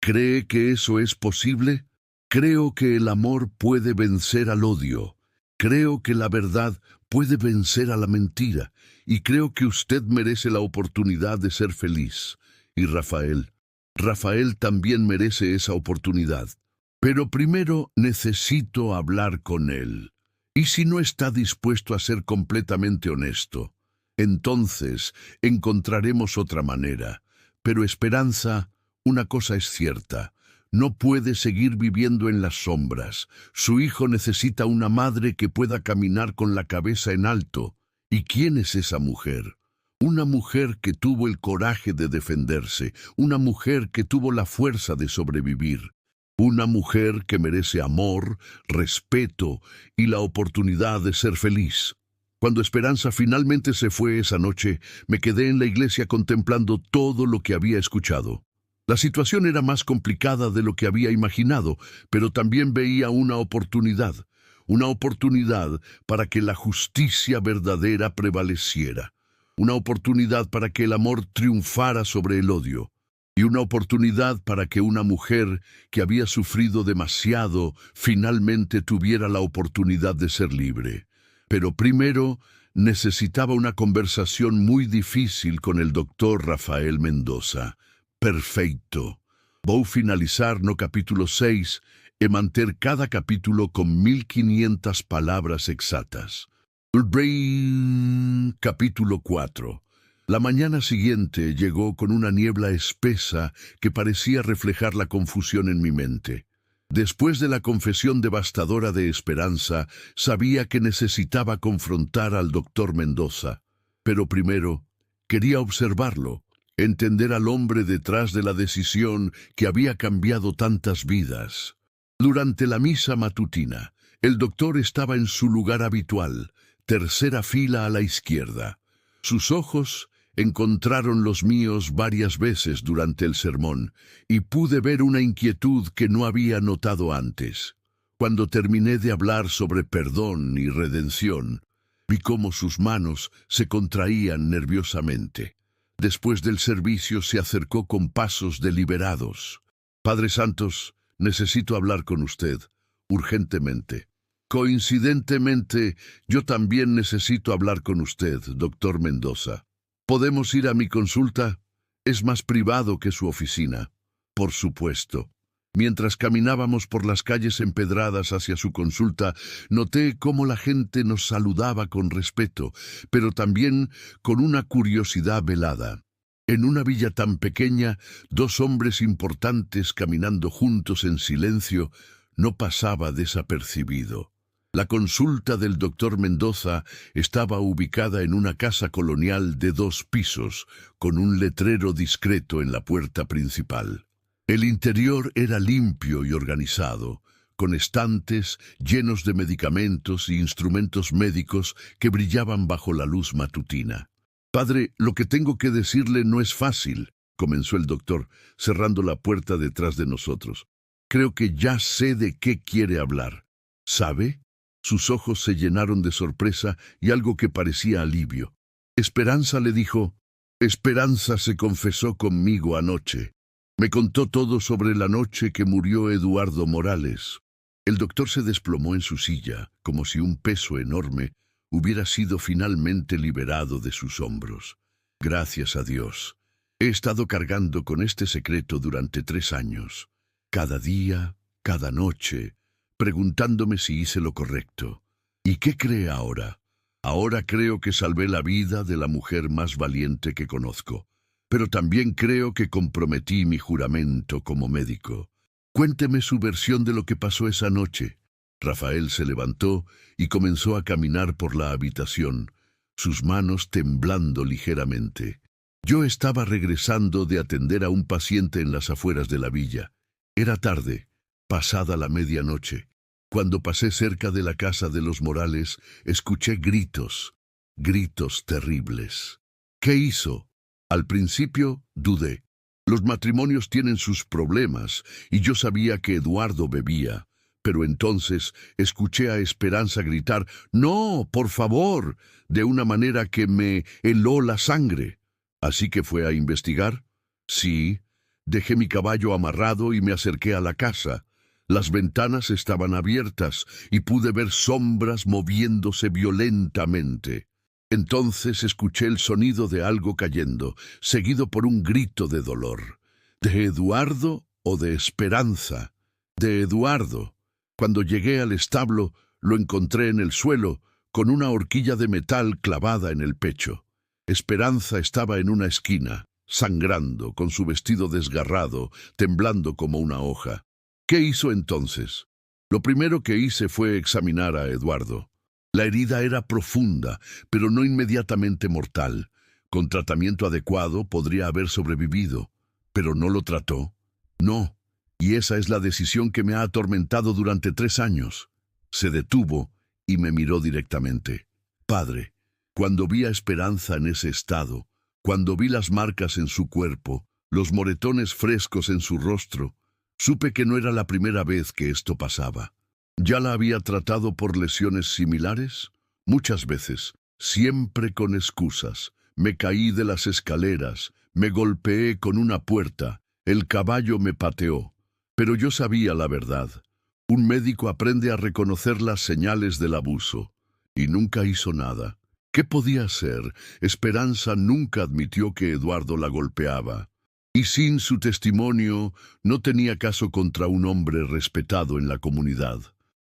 ¿Cree que eso es posible? Creo que el amor puede vencer al odio. Creo que la verdad puede vencer a la mentira. Y creo que usted merece la oportunidad de ser feliz. Y Rafael también merece esa oportunidad. Pero primero necesito hablar con él. Y si no está dispuesto a ser completamente honesto, entonces encontraremos otra manera. Pero Esperanza, una cosa es cierta. No puede seguir viviendo en las sombras. Su hijo necesita una madre que pueda caminar con la cabeza en alto. ¿Y quién es esa mujer? Una mujer que tuvo el coraje de defenderse. Una mujer que tuvo la fuerza de sobrevivir. Una mujer que merece amor, respeto y la oportunidad de ser feliz. Cuando Esperanza finalmente se fue esa noche, me quedé en la iglesia contemplando todo lo que había escuchado. La situación era más complicada de lo que había imaginado, pero también veía una oportunidad para que la justicia verdadera prevaleciera, una oportunidad para que el amor triunfara sobre el odio, y una oportunidad para que una mujer que había sufrido demasiado finalmente tuviera la oportunidad de ser libre. Pero primero necesitaba una conversación muy difícil con el doctor Rafael Mendoza. Perfecto. Vou finalizar no capítulo 6 e manter cada capítulo con 1500 palabras exactas. Capítulo 4. La mañana siguiente llegó con una niebla espesa que parecía reflejar la confusión en mi mente. Después de la confesión devastadora de Esperanza, sabía que necesitaba confrontar al doctor Mendoza. Pero primero, quería observarlo. Entender al hombre detrás de la decisión que había cambiado tantas vidas. Durante la misa matutina, el doctor estaba en su lugar habitual, tercera fila a la izquierda. Sus ojos encontraron los míos varias veces durante el sermón, y pude ver una inquietud que no había notado antes. Cuando terminé de hablar sobre perdón y redención, vi cómo sus manos se contraían nerviosamente. Después del servicio se acercó con pasos deliberados. Padre Santos, necesito hablar con usted, urgentemente. Coincidentemente, yo también necesito hablar con usted, doctor Mendoza. ¿Podemos ir a mi consulta? Es más privado que su oficina. Por supuesto. Mientras caminábamos por las calles empedradas hacia su consulta, noté cómo la gente nos saludaba con respeto, pero también con una curiosidad velada. En una villa tan pequeña, dos hombres importantes caminando juntos en silencio no pasaba desapercibido. La consulta del doctor Mendoza estaba ubicada en una casa colonial de 2 pisos, con un letrero discreto en la puerta principal. El interior era limpio y organizado, con estantes llenos de medicamentos e instrumentos médicos que brillaban bajo la luz matutina. «Padre, lo que tengo que decirle no es fácil», comenzó el doctor, cerrando la puerta detrás de nosotros. «Creo que ya sé de qué quiere hablar. ¿Sabe?» Sus ojos se llenaron de sorpresa y algo que parecía alivio. Esperanza le dijo, «Esperanza se confesó conmigo anoche. Me contó todo sobre la noche que murió Eduardo Morales». El doctor se desplomó en su silla, como si un peso enorme hubiera sido finalmente liberado de sus hombros. Gracias a Dios. He estado cargando con este secreto durante 3 años. Cada día, cada noche, preguntándome si hice lo correcto. ¿Y qué cree ahora? Ahora creo que salvé la vida de la mujer más valiente que conozco. Pero también creo que comprometí mi juramento como médico. Cuénteme su versión de lo que pasó esa noche. Rafael se levantó y comenzó a caminar por la habitación. sus manos temblando ligeramente. Yo estaba regresando de atender a un paciente en las afueras de la villa. Era tarde, pasada la medianoche. Cuando pasé cerca de la casa de los Morales, escuché gritos, gritos terribles. ¿Qué hizo? Al principio dudé. Los matrimonios tienen sus problemas, y yo sabía que Eduardo bebía. Pero entonces escuché a Esperanza gritar, «¡No, por favor!», de una manera que me heló la sangre. Así que fue a investigar. Sí, dejé mi caballo amarrado y me acerqué a la casa. Las ventanas estaban abiertas y pude ver sombras moviéndose violentamente. Entonces escuché el sonido de algo cayendo, seguido por un grito de dolor. ¿De Eduardo o de Esperanza? De Eduardo. Cuando llegué al establo, lo encontré en el suelo, con una horquilla de metal clavada en el pecho. Esperanza estaba en una esquina, sangrando, con su vestido desgarrado, temblando como una hoja. ¿Qué hizo entonces? Lo primero que hice fue examinar a Eduardo. La herida era profunda, pero no inmediatamente mortal. Con tratamiento adecuado podría haber sobrevivido, pero no lo trató. No, y esa es la decisión que me ha atormentado durante 3 años. Se detuvo y me miró directamente. Padre, cuando vi a Esperanza en ese estado, cuando vi las marcas en su cuerpo, los moretones frescos en su rostro, supe que no era la primera vez que esto pasaba. ¿Ya la había tratado por lesiones similares? Muchas veces, siempre con excusas. Me caí de las escaleras, me golpeé con una puerta, el caballo me pateó. Pero yo sabía la verdad. Un médico aprende a reconocer las señales del abuso. Y nunca hizo nada. ¿Qué podía hacer? Esperanza nunca admitió que Eduardo la golpeaba. Y sin su testimonio, no tenía caso contra un hombre respetado en la comunidad.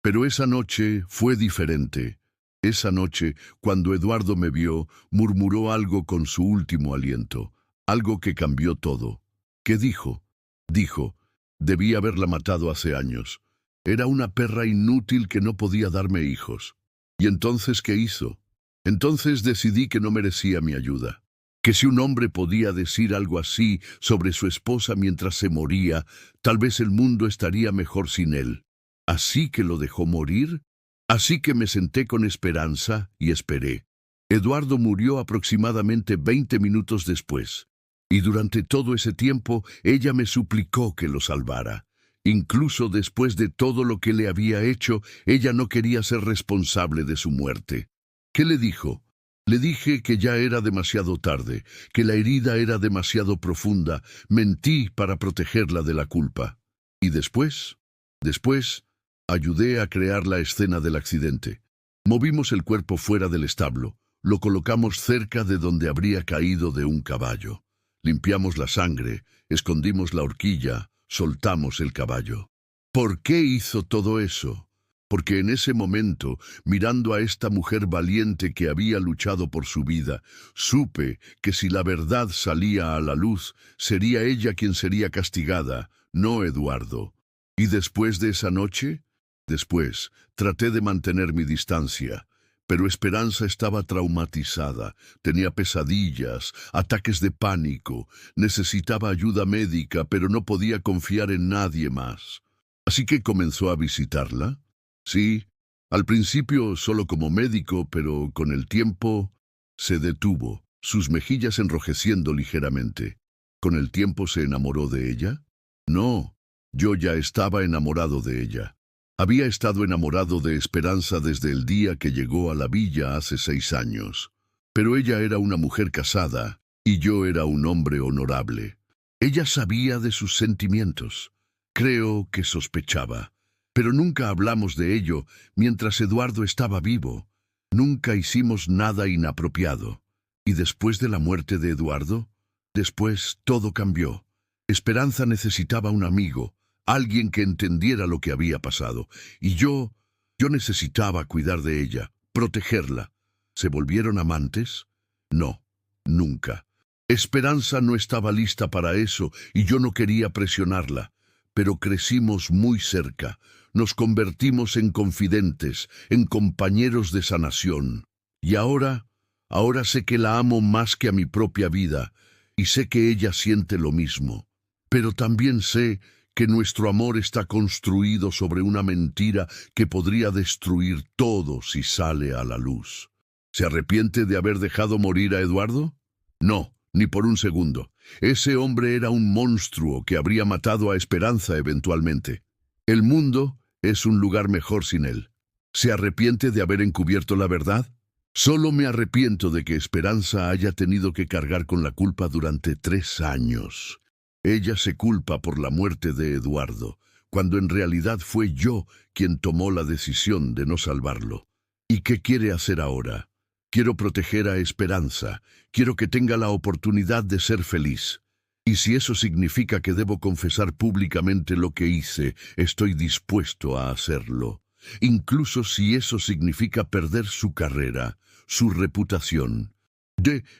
Pero esa noche fue diferente. Esa noche, cuando Eduardo me vio, murmuró algo con su último aliento, algo que cambió todo. ¿Qué dijo? Dijo, debí haberla matado hace años. Era una perra inútil que no podía darme hijos. ¿Y entonces qué hizo? Entonces decidí que no merecía mi ayuda. Que si un hombre podía decir algo así sobre su esposa mientras se moría, tal vez el mundo estaría mejor sin él. ¿Así que lo dejó morir? Así que me senté con Esperanza y esperé. Eduardo murió aproximadamente 20 minutos después, y durante todo ese tiempo ella me suplicó que lo salvara. Incluso después de todo lo que le había hecho, ella no quería ser responsable de su muerte. ¿Qué le dijo? Le dije que ya era demasiado tarde, que la herida era demasiado profunda. Mentí para protegerla de la culpa. ¿Y después? Después, ayudé a crear la escena del accidente. Movimos el cuerpo fuera del establo. Lo colocamos cerca de donde habría caído de un caballo. Limpiamos la sangre, escondimos la horquilla, soltamos el caballo. ¿Por qué hizo todo eso? Porque en ese momento, mirando a esta mujer valiente que había luchado por su vida, supe que si la verdad salía a la luz, sería ella quien sería castigada, no Eduardo. ¿Y después de esa noche? Después, traté de mantener mi distancia, pero Esperanza estaba traumatizada, tenía pesadillas, ataques de pánico, necesitaba ayuda médica, pero no podía confiar en nadie más. Así que comenzó a visitarla. Sí, al principio solo como médico, pero con el tiempo se detuvo, sus mejillas enrojeciendo ligeramente. ¿Con el tiempo se enamoró de ella? No, yo ya estaba enamorado de ella. Había estado enamorado de Esperanza desde el día que llegó a la villa hace 6 años. Pero ella era una mujer casada y yo era un hombre honorable. Ella sabía de sus sentimientos. Creo que sospechaba. Pero nunca hablamos de ello mientras Eduardo estaba vivo. Nunca hicimos nada inapropiado. ¿Y después de la muerte de Eduardo? Después todo cambió. Esperanza necesitaba un amigo, alguien que entendiera lo que había pasado. Y yo necesitaba cuidar de ella, protegerla. ¿Se volvieron amantes? No, nunca. Esperanza no estaba lista para eso y yo no quería presionarla. Pero crecimos muy cerca. Nos convertimos en confidentes, en compañeros de sanación. Y ahora Ahora sé que la amo más que a mi propia vida, y sé que ella siente lo mismo. Pero también sé que nuestro amor está construido sobre una mentira que podría destruir todo si sale a la luz. ¿Se arrepiente de haber dejado morir a Eduardo? No, ni por un segundo. Ese hombre era un monstruo que habría matado a Esperanza eventualmente. El mundo es un lugar mejor sin él. ¿Se arrepiente de haber encubierto la verdad? Solo me arrepiento de que Esperanza haya tenido que cargar con la culpa durante 3 años. Ella se culpa por la muerte de Eduardo, cuando en realidad fue yo quien tomó la decisión de no salvarlo. ¿Y qué quiere hacer ahora? Quiero proteger a Esperanza, quiero que tenga la oportunidad de ser feliz. Y si eso significa que debo confesar públicamente lo que hice, estoy dispuesto a hacerlo. Incluso si eso significa perder su carrera, su reputación.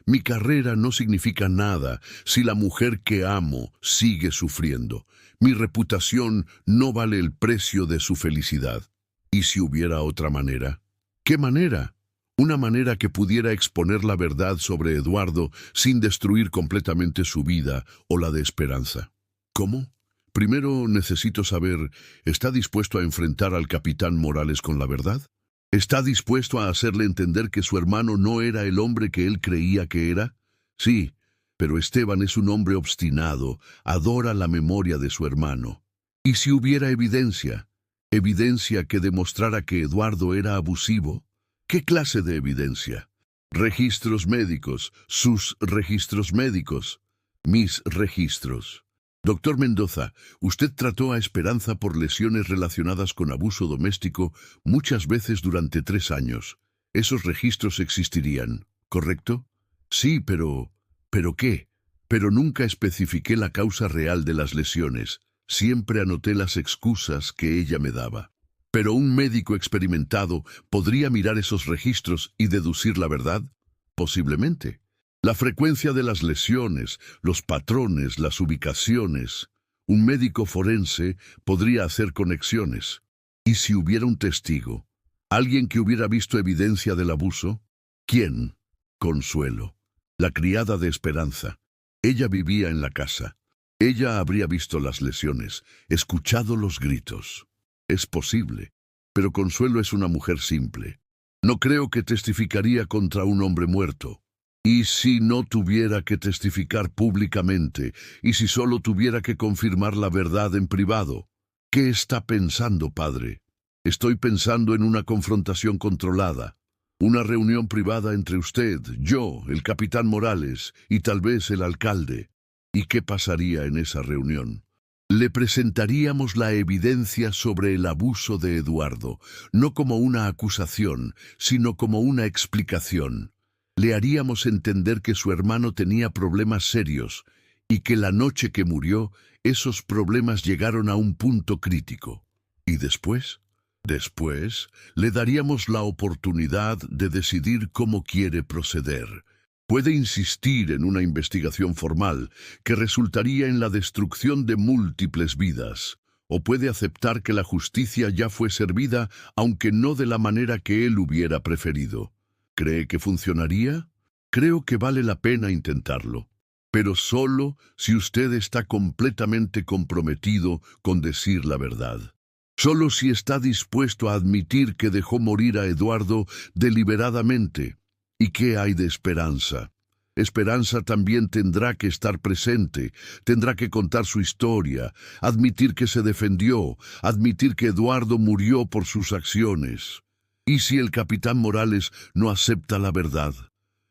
Mi carrera no significa nada si la mujer que amo sigue sufriendo. Mi reputación no vale el precio de su felicidad. ¿Y si hubiera otra manera? ¿Qué manera? Una manera que pudiera exponer la verdad sobre Eduardo sin destruir completamente su vida o la de Esperanza. ¿Cómo? Primero necesito saber, ¿está dispuesto a enfrentar al capitán Morales con la verdad? ¿Está dispuesto a hacerle entender que su hermano no era el hombre que él creía que era? Sí, pero Esteban es un hombre obstinado, adora la memoria de su hermano. ¿Y si hubiera evidencia? ¿Evidencia que demostrara que Eduardo era abusivo? ¿Qué clase de evidencia? Registros médicos, sus registros médicos, mis registros. Doctor Mendoza, usted trató a Esperanza por lesiones relacionadas con abuso doméstico muchas veces durante 3 años. Esos registros existirían, ¿correcto? Sí, pero... ¿Pero qué? Pero nunca especifiqué la causa real de las lesiones. Siempre anoté las excusas que ella me daba. Pero un médico experimentado podría mirar esos registros y deducir la verdad. Posiblemente. La frecuencia de las lesiones, los patrones, las ubicaciones. Un médico forense podría hacer conexiones. ¿Y si hubiera un testigo? ¿Alguien que hubiera visto evidencia del abuso? ¿Quién? Consuelo, la criada de Esperanza. Ella vivía en la casa. Ella habría visto las lesiones, escuchado los gritos. Es posible, pero Consuelo es una mujer simple. No creo que testificaría contra un hombre muerto. ¿Y si no tuviera que testificar públicamente? ¿Y si solo tuviera que confirmar la verdad en privado? ¿Qué está pensando, padre? Estoy pensando en una confrontación controlada. Una reunión privada entre usted, yo, el capitán Morales y tal vez el alcalde. ¿Y qué pasaría en esa reunión? Le presentaríamos la evidencia sobre el abuso de Eduardo, no como una acusación, sino como una explicación. Le haríamos entender que su hermano tenía problemas serios y que la noche que murió, esos problemas llegaron a un punto crítico. ¿Y después? Después, le daríamos la oportunidad de decidir cómo quiere proceder. Puede insistir en una investigación formal que resultaría en la destrucción de múltiples vidas, o puede aceptar que la justicia ya fue servida, aunque no de la manera que él hubiera preferido. ¿Cree que funcionaría? Creo que vale la pena intentarlo, pero solo si usted está completamente comprometido con decir la verdad. Solo si está dispuesto a admitir que dejó morir a Eduardo deliberadamente. ¿Y qué hay de Esperanza? Esperanza también tendrá que estar presente, tendrá que contar su historia, admitir que se defendió, admitir que Eduardo murió por sus acciones. ¿Y si el capitán Morales no acepta la verdad?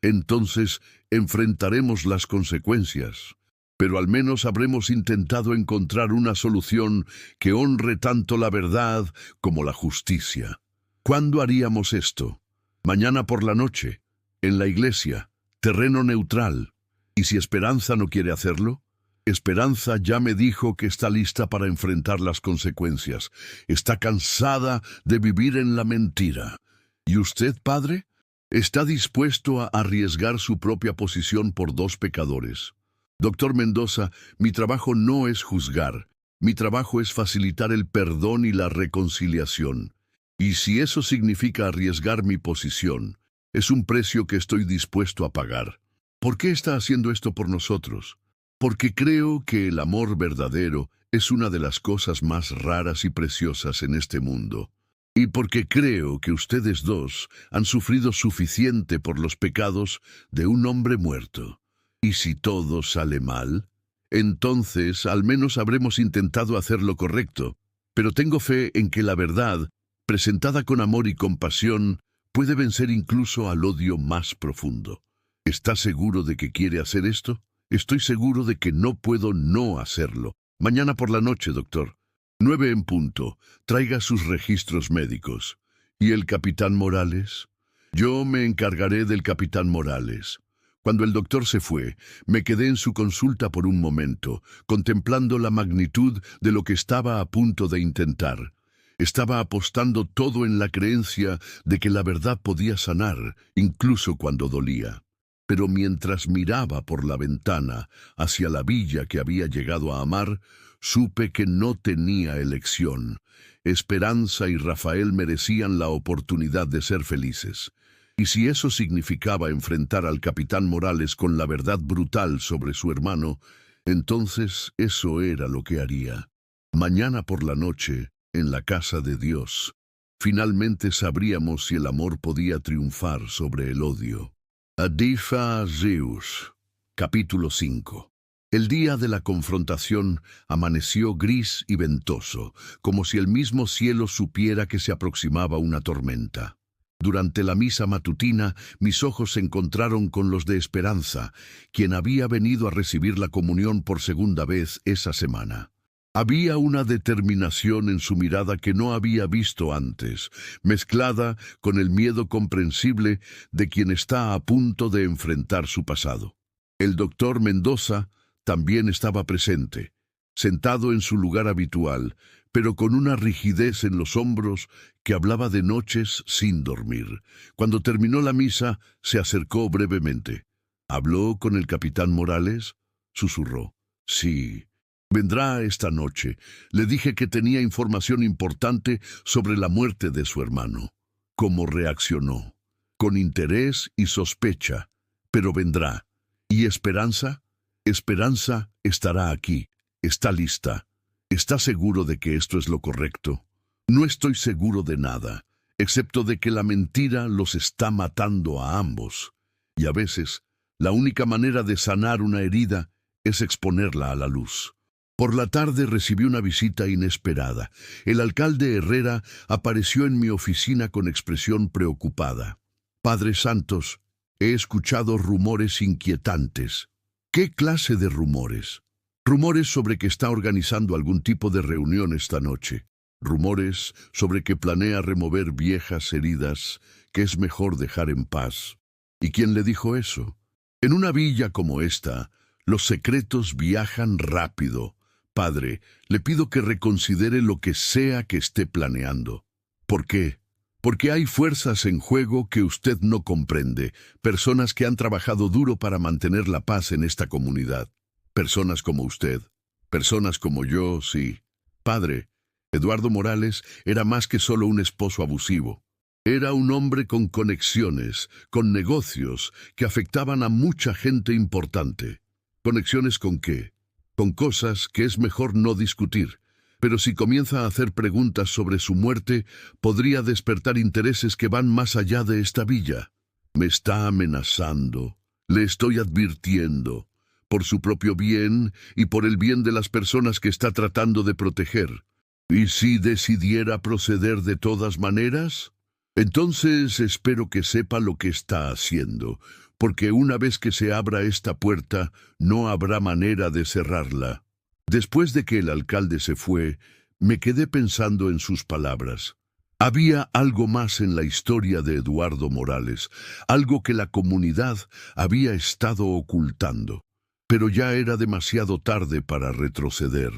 Entonces enfrentaremos las consecuencias. Pero al menos habremos intentado encontrar una solución que honre tanto la verdad como la justicia. ¿Cuándo haríamos esto? Mañana por la noche, en la iglesia, terreno neutral. ¿Y si Esperanza no quiere hacerlo? Esperanza ya me dijo que está lista para enfrentar las consecuencias. Está cansada de vivir en la mentira. ¿Y usted, padre? ¿Está dispuesto a arriesgar su propia posición por 2 pecadores? Doctor Mendoza, mi trabajo no es juzgar. Mi trabajo es facilitar el perdón y la reconciliación. Y si eso significa arriesgar mi posición, Es un precio que estoy dispuesto a pagar. ¿Por qué está haciendo esto por nosotros? Porque creo que el amor verdadero es una de las cosas más raras y preciosas en este mundo. Y porque creo que ustedes dos han sufrido suficiente por los pecados de un hombre muerto. Y si todo sale mal, entonces al menos habremos intentado hacer lo correcto. Pero tengo fe en que la verdad, presentada con amor y compasión, puede vencer incluso al odio más profundo. ¿Está seguro de que quiere hacer esto? Estoy seguro de que no puedo no hacerlo. Mañana por la noche, doctor. 9 en punto. Traiga sus registros médicos. ¿Y el capitán Morales? Yo me encargaré del capitán Morales. Cuando el doctor se fue, me quedé en su consulta por un momento, contemplando la magnitud de lo que estaba a punto de intentar. Estaba apostando todo en la creencia de que la verdad podía sanar, incluso cuando dolía. Pero mientras miraba por la ventana hacia la villa que había llegado a amar, supe que no tenía elección. Esperanza y Rafael merecían la oportunidad de ser felices. Y si eso significaba enfrentar al capitán Morales con la verdad brutal sobre su hermano, entonces eso era lo que haría. Mañana por la noche, en la casa de Dios, finalmente sabríamos si el amor podía triunfar sobre el odio. Adifa Zeus. Capítulo 5. El día de la confrontación amaneció gris y ventoso, como si el mismo cielo supiera que se aproximaba una tormenta. Durante la misa matutina, mis ojos se encontraron con los de Esperanza, quien había venido a recibir la comunión por segunda vez esa semana. Había una determinación en su mirada que no había visto antes, mezclada con el miedo comprensible de quien está a punto de enfrentar su pasado. El doctor Mendoza también estaba presente, sentado en su lugar habitual, pero con una rigidez en los hombros que hablaba de noches sin dormir. Cuando terminó la misa, se acercó brevemente. ¿Habló con el capitán Morales? Susurró. Sí. Vendrá esta noche. Le dije que tenía información importante sobre la muerte de su hermano. ¿Cómo reaccionó? Con interés y sospecha. Pero vendrá. ¿Y Esperanza? Esperanza estará aquí. Está lista. ¿Está seguro de que esto es lo correcto? No estoy seguro de nada, excepto de que la mentira los está matando a ambos. Y a veces, la única manera de sanar una herida es exponerla a la luz. Por la tarde recibí una visita inesperada. El alcalde Herrera apareció en mi oficina con expresión preocupada. Padre Santos, he escuchado rumores inquietantes. ¿Qué clase de rumores? Rumores sobre que está organizando algún tipo de reunión esta noche. Rumores sobre que planea remover viejas heridas que es mejor dejar en paz. ¿Y quién le dijo eso? En una villa como esta, los secretos viajan rápido. Padre, le pido que reconsidere lo que sea que esté planeando. ¿Por qué? Porque hay fuerzas en juego que usted no comprende, personas que han trabajado duro para mantener la paz en esta comunidad. Personas como usted, personas como yo, sí. Padre, Eduardo Morales era más que solo un esposo abusivo. Era un hombre con conexiones, con negocios que afectaban a mucha gente importante. ¿Conexiones con qué? Con cosas que es mejor no discutir. Pero si comienza a hacer preguntas sobre su muerte, podría despertar intereses que van más allá de esta villa. Me está amenazando. Le estoy advirtiendo. Por su propio bien y por el bien de las personas que está tratando de proteger. ¿Y si decidiera proceder de todas maneras? Entonces espero que sepa lo que está haciendo, porque una vez que se abra esta puerta, no habrá manera de cerrarla. Después de que el alcalde se fue, me quedé pensando en sus palabras. Había algo más en la historia de Eduardo Morales, algo que la comunidad había estado ocultando. Pero ya era demasiado tarde para retroceder.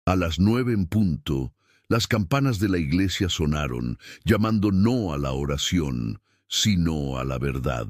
A las 9 en punto, las campanas de la iglesia sonaron, llamando no a la oración, sino a la verdad.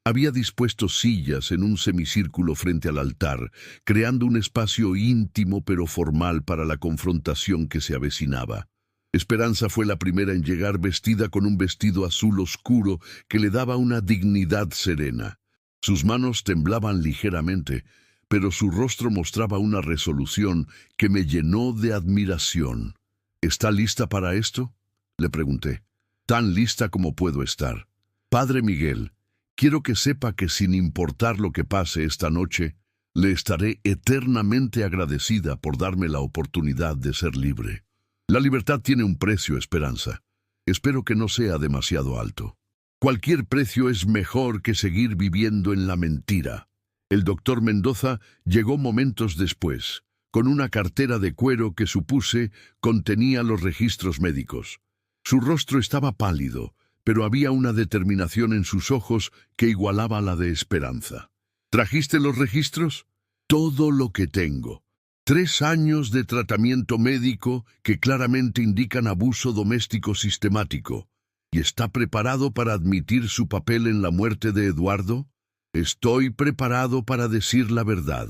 Había dispuesto sillas en un semicírculo frente al altar, creando un espacio íntimo pero formal para la confrontación que se avecinaba. Esperanza fue la primera en llegar, vestida con un vestido azul oscuro que le daba una dignidad serena. Sus manos temblaban ligeramente, pero su rostro mostraba una resolución que me llenó de admiración. ¿Está lista para esto?, le pregunté. Tan lista como puedo estar. Padre Miguel, quiero que sepa que sin importar lo que pase esta noche, le estaré eternamente agradecida por darme la oportunidad de ser libre. La libertad tiene un precio, Esperanza. Espero que no sea demasiado alto. Cualquier precio es mejor que seguir viviendo en la mentira. El doctor Mendoza llegó momentos después, con una cartera de cuero que supuse contenía los registros médicos. Su rostro estaba pálido, pero había una determinación en sus ojos que igualaba la de Esperanza. ¿Trajiste los registros? Todo lo que tengo. 3 años de tratamiento médico que claramente indican abuso doméstico sistemático. ¿Y está preparado para admitir su papel en la muerte de Eduardo? Estoy preparado para decir la verdad,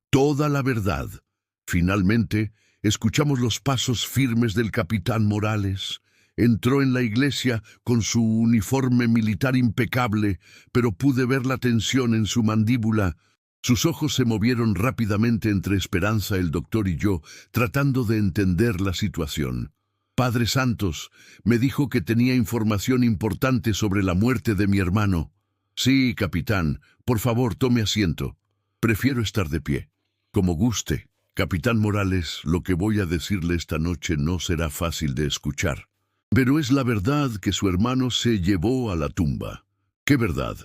toda la verdad. Finalmente, escuchamos los pasos firmes del capitán Morales. Entró en la iglesia con su uniforme militar impecable, pero pude ver la tensión en su mandíbula. Sus ojos se movieron rápidamente entre Esperanza, el doctor y yo, tratando de entender la situación. Padre Santos, me dijo que tenía información importante sobre la muerte de mi hermano. Sí, capitán, por favor, tome asiento. Prefiero estar de pie. Como guste. Capitán Morales, lo que voy a decirle esta noche no será fácil de escuchar. Pero es la verdad que su hermano se llevó a la tumba. ¿Qué verdad?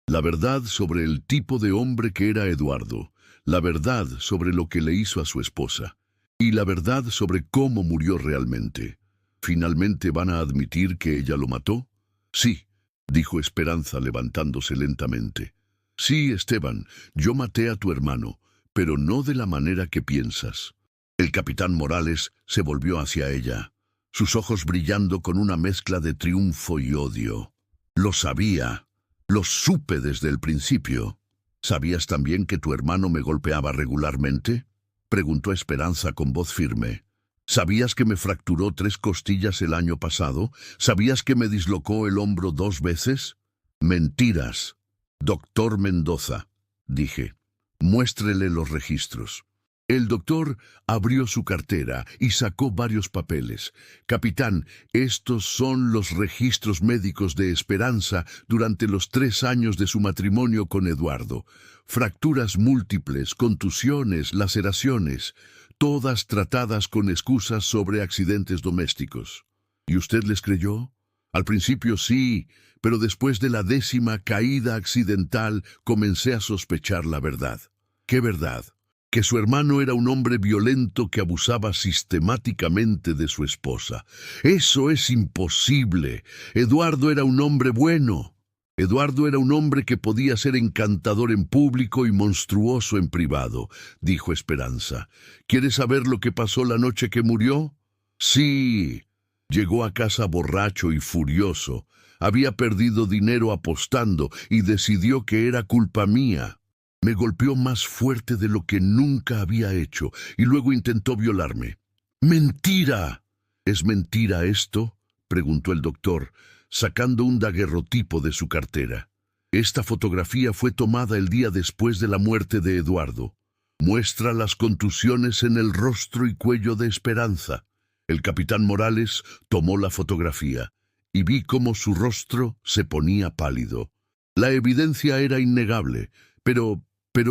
La verdad sobre el tipo de hombre que era Eduardo, la verdad sobre lo que le hizo a su esposa, y la verdad sobre cómo murió realmente. ¿Finalmente van a admitir que ella lo mató? Sí, dijo Esperanza levantándose lentamente. Sí, Esteban, yo maté a tu hermano, pero no de la manera que piensas. El capitán Morales se volvió hacia ella, sus ojos brillando con una mezcla de triunfo y odio. Lo sabía. Lo supe desde el principio. ¿Sabías también que tu hermano me golpeaba regularmente?, preguntó Esperanza con voz firme. ¿Sabías que me fracturó 3 costillas el año pasado? ¿Sabías que me dislocó el hombro 2 veces? Mentiras. Doctor Mendoza, dije. Muéstrele los registros. El doctor abrió su cartera y sacó varios papeles. Capitán, estos son los registros médicos de Esperanza durante los 3 años de su matrimonio con Eduardo. Fracturas múltiples, contusiones, laceraciones, todas tratadas con excusas sobre accidentes domésticos. ¿Y usted les creyó? Al principio sí, pero después de la 10ª caída accidental comencé a sospechar la verdad. ¿Qué verdad? Que su hermano era un hombre violento que abusaba sistemáticamente de su esposa. Eso es imposible. Eduardo era un hombre bueno. Eduardo era un hombre que podía ser encantador en público y monstruoso en privado, dijo Esperanza. ¿Quieres saber lo que pasó la noche que murió? Sí. Llegó a casa borracho y furioso. Había perdido dinero apostando y decidió que era culpa mía. Me golpeó más fuerte de lo que nunca había hecho y luego intentó violarme. ¡Mentira! ¿Es mentira esto?, preguntó el doctor, sacando un daguerrotipo de su cartera. Esta fotografía fue tomada el día después de la muerte de Eduardo. Muestra las contusiones en el rostro y cuello de Esperanza. El capitán Morales tomó la fotografía y vi cómo su rostro se ponía pálido. La evidencia era innegable, pero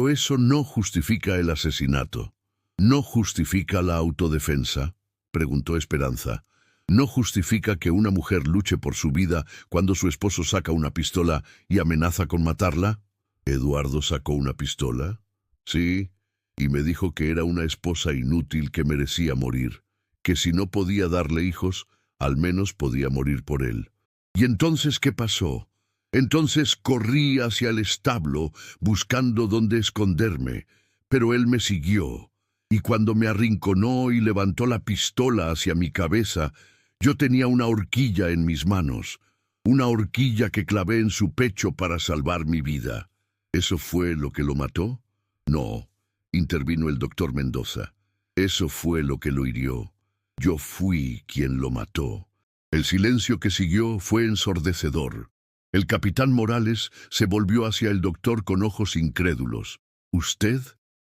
eso no justifica el asesinato. ¿No justifica la autodefensa?, preguntó Esperanza. ¿No justifica que una mujer luche por su vida cuando su esposo saca una pistola y amenaza con matarla? ¿Eduardo sacó una pistola? Sí, y me dijo que era una esposa inútil que merecía morir, que si no podía darle hijos, al menos podía morir por él. ¿Y entonces qué pasó? Entonces corrí hacia el establo, buscando dónde esconderme, pero él me siguió, y cuando me arrinconó y levantó la pistola hacia mi cabeza, yo tenía una horquilla en mis manos, una horquilla que clavé en su pecho para salvar mi vida. ¿Eso fue lo que lo mató? No, intervino el doctor Mendoza. Eso fue lo que lo hirió. Yo fui quien lo mató. El silencio que siguió fue ensordecedor. El capitán Morales se volvió hacia el doctor con ojos incrédulos. ¿Usted?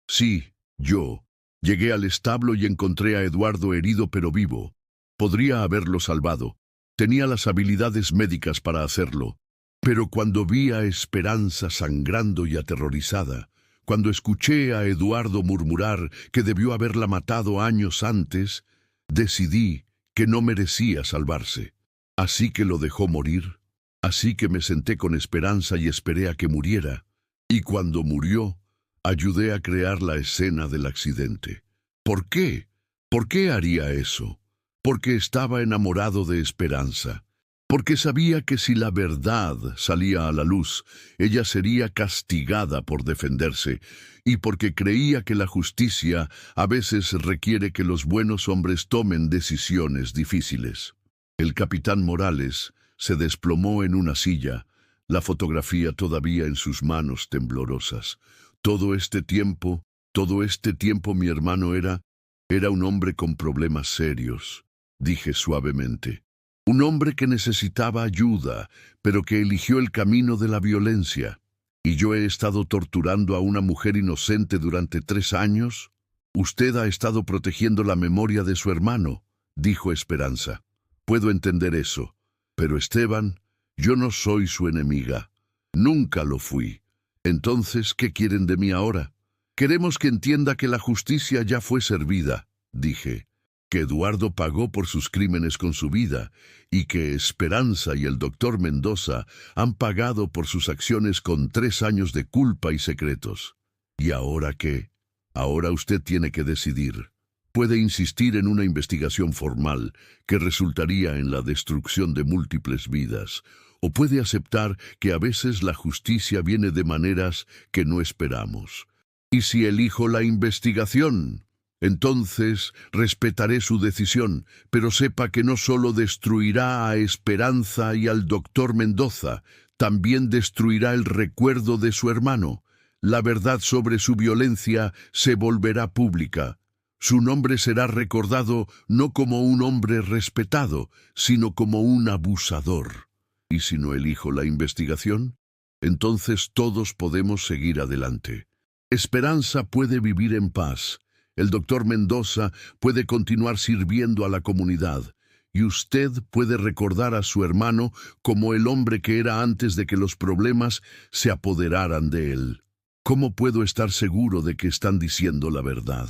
Sí, yo. Llegué al establo y encontré a Eduardo herido pero vivo. Podría haberlo salvado. Tenía las habilidades médicas para hacerlo. Pero cuando vi a Esperanza sangrando y aterrorizada, cuando escuché a Eduardo murmurar que debió haberla matado años antes, decidí que no merecía salvarse. Así que lo dejó morir. Así que me senté con Esperanza y esperé a que muriera. Y cuando murió, ayudé a crear la escena del accidente. ¿Por qué? ¿Por qué haría eso? Porque estaba enamorado de Esperanza. Porque sabía que si la verdad salía a la luz, ella sería castigada por defenderse, y porque creía que la justicia a veces requiere que los buenos hombres tomen decisiones difíciles. El capitán Morales se desplomó en una silla, la fotografía todavía en sus manos temblorosas. Todo este tiempo mi hermano era un hombre con problemas serios, dije suavemente. Un hombre que necesitaba ayuda, pero que eligió el camino de la violencia. ¿Y yo he estado torturando a una mujer inocente durante 3 años? Usted ha estado protegiendo la memoria de su hermano, dijo Esperanza. Puedo entender eso, pero Esteban, yo no soy su enemiga. Nunca lo fui. Entonces, ¿qué quieren de mí ahora? Queremos que entienda que la justicia ya fue servida, dije. Que Eduardo pagó por sus crímenes con su vida y que Esperanza y el doctor Mendoza han pagado por sus acciones con 3 años de culpa y secretos. ¿Y ahora qué? Ahora usted tiene que decidir. Puede insistir en una investigación formal que resultaría en la destrucción de múltiples vidas, o puede aceptar que a veces la justicia viene de maneras que no esperamos. ¿Y si elijo la investigación? Entonces respetaré su decisión, pero sepa que no solo destruirá a Esperanza y al doctor Mendoza, también destruirá el recuerdo de su hermano. La verdad sobre su violencia se volverá pública. Su nombre será recordado no como un hombre respetado, sino como un abusador. ¿Y si no elijo la investigación? Entonces todos podemos seguir adelante. Esperanza puede vivir en paz. El doctor Mendoza puede continuar sirviendo a la comunidad, y usted puede recordar a su hermano como el hombre que era antes de que los problemas se apoderaran de él. ¿Cómo puedo estar seguro de que están diciendo la verdad?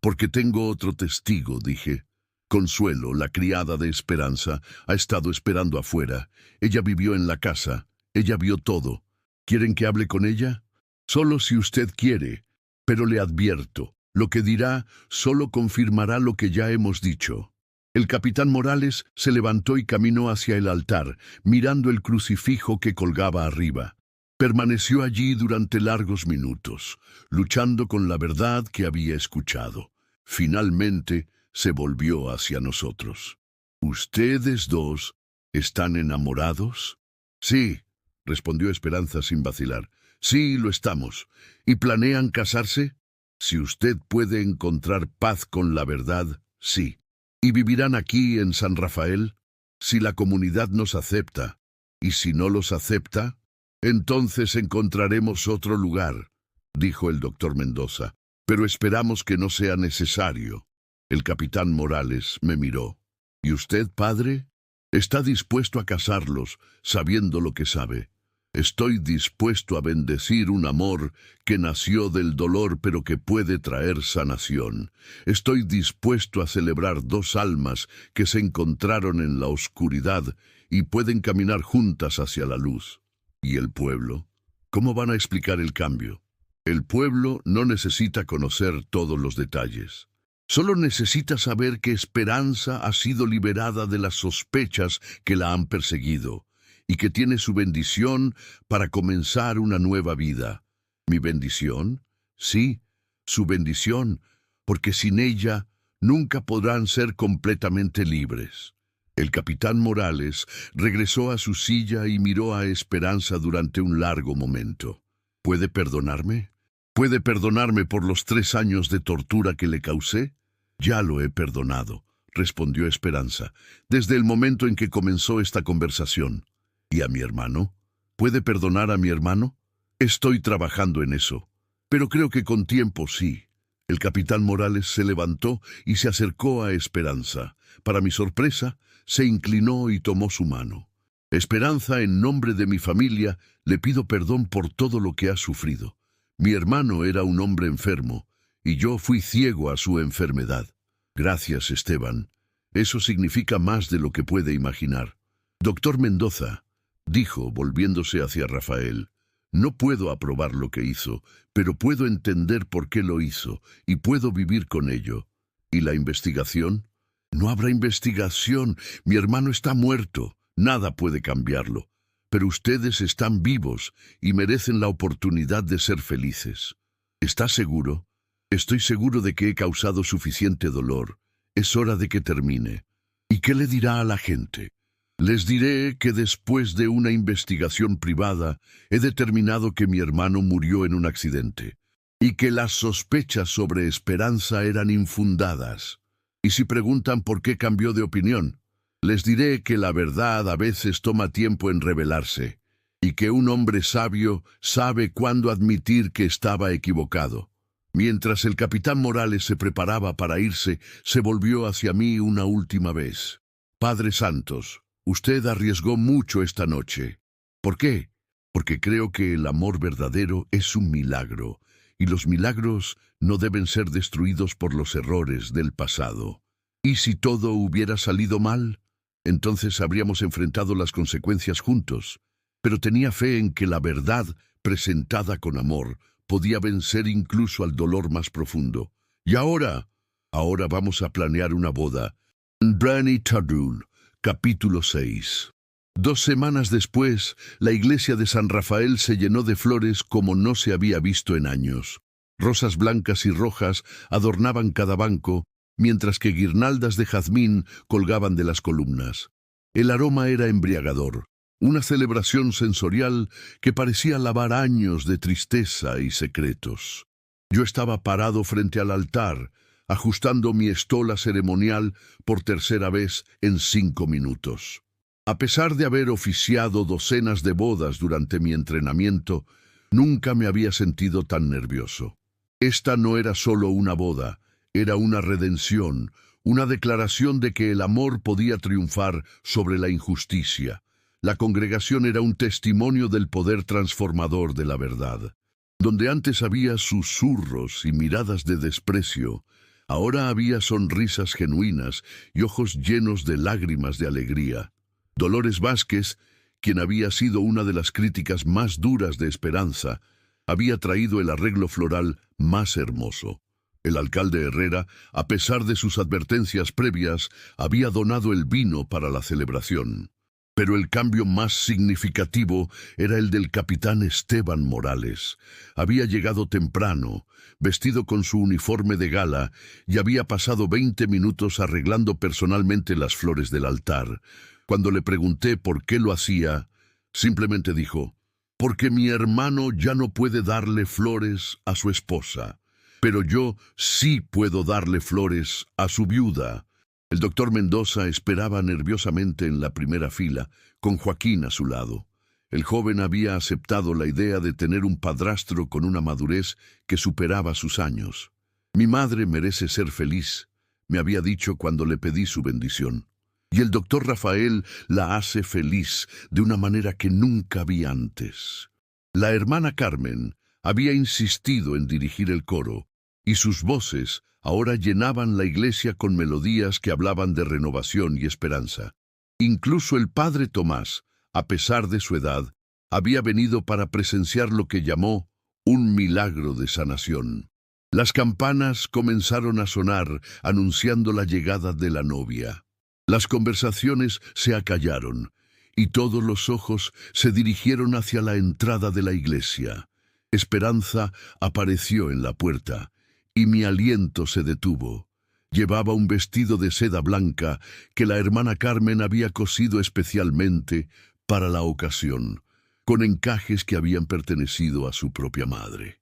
Porque tengo otro testigo, dije. Consuelo, la criada de Esperanza, ha estado esperando afuera. Ella vivió en la casa. Ella vio todo. ¿Quieren que hable con ella? Solo si usted quiere, pero le advierto. Lo que dirá solo confirmará lo que ya hemos dicho. El capitán Morales se levantó y caminó hacia el altar, mirando el crucifijo que colgaba arriba. Permaneció allí durante largos minutos, luchando con la verdad que había escuchado. Finalmente se volvió hacia nosotros. ¿Ustedes dos están enamorados? Sí, respondió Esperanza sin vacilar. Sí, lo estamos. ¿Y planean casarse? Si usted puede encontrar paz con la verdad, sí. ¿Y vivirán aquí en San Rafael? Si la comunidad nos acepta. ¿Y si no los acepta? Entonces encontraremos otro lugar, dijo el doctor Mendoza. Pero esperamos que no sea necesario. El capitán Morales me miró. ¿Y usted, padre? Está dispuesto a casarlos, sabiendo lo que sabe. Estoy dispuesto a bendecir un amor que nació del dolor pero que puede traer sanación. Estoy dispuesto a celebrar 2 almas que se encontraron en la oscuridad y pueden caminar juntas hacia la luz. ¿Y el pueblo? ¿Cómo van a explicar el cambio? El pueblo no necesita conocer todos los detalles. Solo necesita saber que Esperanza ha sido liberada de las sospechas que la han perseguido y que tiene su bendición para comenzar una nueva vida. ¿Mi bendición? Sí, su bendición, porque sin ella nunca podrán ser completamente libres. El capitán Morales regresó a su silla y miró a Esperanza durante un largo momento. ¿Puede perdonarme? ¿Puede perdonarme por los 3 años de tortura que le causé? Ya lo he perdonado. respondió Esperanza, desde el momento en que comenzó esta conversación. ¿Y a mi hermano? ¿Puede perdonar a mi hermano? Estoy trabajando en eso, pero creo que con tiempo sí. El capitán Morales se levantó y se acercó a Esperanza. Para mi sorpresa, se inclinó y tomó su mano. Esperanza, en nombre de mi familia, le pido perdón por todo lo que ha sufrido. Mi hermano era un hombre enfermo, y yo fui ciego a su enfermedad. Gracias, Esteban. Eso significa más de lo que puede imaginar. Doctor Mendoza, dijo, volviéndose hacia Rafael, no puedo aprobar lo que hizo, pero puedo entender por qué lo hizo, y puedo vivir con ello. ¿Y la investigación? No habrá investigación. Mi hermano está muerto. Nada puede cambiarlo. Pero ustedes están vivos y merecen la oportunidad de ser felices. ¿Está seguro? Estoy seguro de que he causado suficiente dolor. Es hora de que termine. ¿Y qué le dirá a la gente? Les diré que después de una investigación privada he determinado que mi hermano murió en un accidente y que las sospechas sobre Esperanza eran infundadas. Y si preguntan por qué cambió de opinión, les diré que la verdad a veces toma tiempo en revelarse y que un hombre sabio sabe cuándo admitir que estaba equivocado. Mientras el capitán Morales se preparaba para irse, se volvió hacia mí una última vez. Padre Santos, usted arriesgó mucho esta noche. ¿Por qué? Porque creo que el amor verdadero es un milagro, y los milagros no deben ser destruidos por los errores del pasado. ¿Y si todo hubiera salido mal? Entonces habríamos enfrentado las consecuencias juntos, pero tenía fe en que la verdad, presentada con amor, podía vencer incluso al dolor más profundo. Y ahora vamos a planear una boda. Brani Tadul, capítulo 6. 2 semanas después, la iglesia de San Rafael se llenó de flores como no se había visto en años. Rosas blancas y rojas adornaban cada banco, mientras que guirnaldas de jazmín colgaban de las columnas. El aroma era embriagador, una celebración sensorial que parecía lavar años de tristeza y secretos. Yo estaba parado frente al altar, ajustando mi estola ceremonial por tercera vez en 5 minutos. A pesar de haber oficiado docenas de bodas durante mi entrenamiento, nunca me había sentido tan nervioso. Esta no era solo una boda, era una redención, una declaración de que el amor podía triunfar sobre la injusticia. La congregación era un testimonio del poder transformador de la verdad. Donde antes había susurros y miradas de desprecio, ahora había sonrisas genuinas y ojos llenos de lágrimas de alegría. Dolores Vázquez, quien había sido una de las críticas más duras de Esperanza, había traído el arreglo floral más hermoso. El alcalde Herrera, a pesar de sus advertencias previas, había donado el vino para la celebración. Pero el cambio más significativo era el del capitán Esteban Morales. Había llegado temprano, vestido con su uniforme de gala, y había pasado 20 minutos arreglando personalmente las flores del altar. Cuando le pregunté por qué lo hacía, simplemente dijo, «Porque mi hermano ya no puede darle flores a su esposa, pero yo sí puedo darle flores a su viuda». El doctor Mendoza esperaba nerviosamente en la primera fila, con Joaquín a su lado. El joven había aceptado la idea de tener un padrastro con una madurez que superaba sus años. «Mi madre merece ser feliz», me había dicho cuando le pedí su bendición. Y el doctor Rafael la hace feliz de una manera que nunca vi antes. La hermana Carmen había insistido en dirigir el coro, y sus voces ahora llenaban la iglesia con melodías que hablaban de renovación y esperanza. Incluso el padre Tomás, a pesar de su edad, había venido para presenciar lo que llamó un milagro de sanación. Las campanas comenzaron a sonar, anunciando la llegada de la novia. Las conversaciones se acallaron, y todos los ojos se dirigieron hacia la entrada de la iglesia. Esperanza apareció en la puerta, y mi aliento se detuvo. Llevaba un vestido de seda blanca que la hermana Carmen había cosido especialmente para la ocasión, con encajes que habían pertenecido a su propia madre.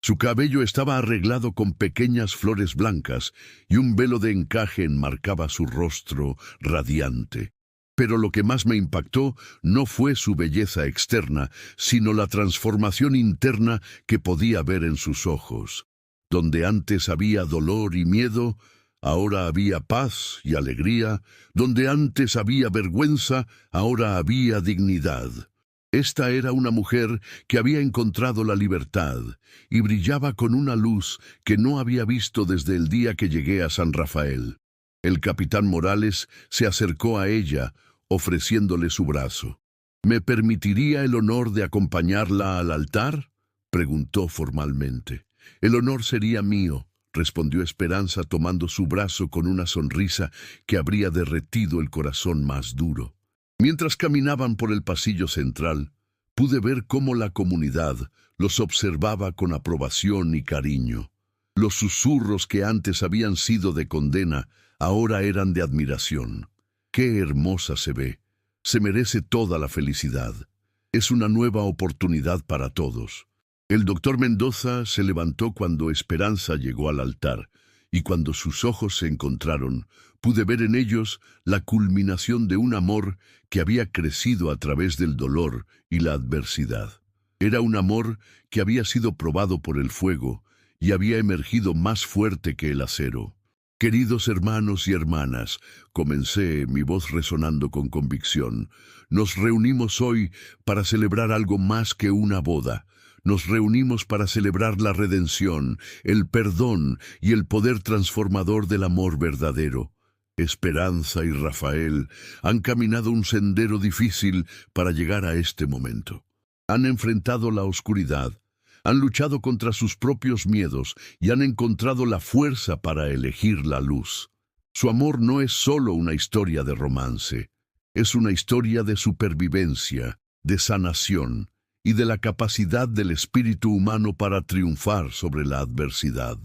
Su cabello estaba arreglado con pequeñas flores blancas y un velo de encaje enmarcaba su rostro radiante. Pero lo que más me impactó no fue su belleza externa, sino la transformación interna que podía ver en sus ojos. Donde antes había dolor y miedo, ahora había paz y alegría. Donde antes había vergüenza, ahora había dignidad. Esta era una mujer que había encontrado la libertad y brillaba con una luz que no había visto desde el día que llegué a San Rafael. El capitán Morales se acercó a ella, ofreciéndole su brazo. ¿Me permitiría el honor de acompañarla al altar?, preguntó formalmente. El honor sería mío, respondió Esperanza tomando su brazo con una sonrisa que habría derretido el corazón más duro. Mientras caminaban por el pasillo central, pude ver cómo la comunidad los observaba con aprobación y cariño. Los susurros que antes habían sido de condena, ahora eran de admiración. ¡Qué hermosa se ve! Se merece toda la felicidad. Es una nueva oportunidad para todos. El doctor Mendoza se levantó cuando Esperanza llegó al altar, y cuando sus ojos se encontraron, pude ver en ellos la culminación de un amor que había crecido a través del dolor y la adversidad. Era un amor que había sido probado por el fuego y había emergido más fuerte que el acero. Queridos hermanos y hermanas, comencé, mi voz resonando con convicción, nos reunimos hoy para celebrar algo más que una boda. Nos reunimos para celebrar la redención, el perdón y el poder transformador del amor verdadero. Esperanza y Rafael han caminado un sendero difícil para llegar a este momento. Han enfrentado la oscuridad, han luchado contra sus propios miedos y han encontrado la fuerza para elegir la luz. Su amor no es solo una historia de romance, es una historia de supervivencia, de sanación y de la capacidad del espíritu humano para triunfar sobre la adversidad.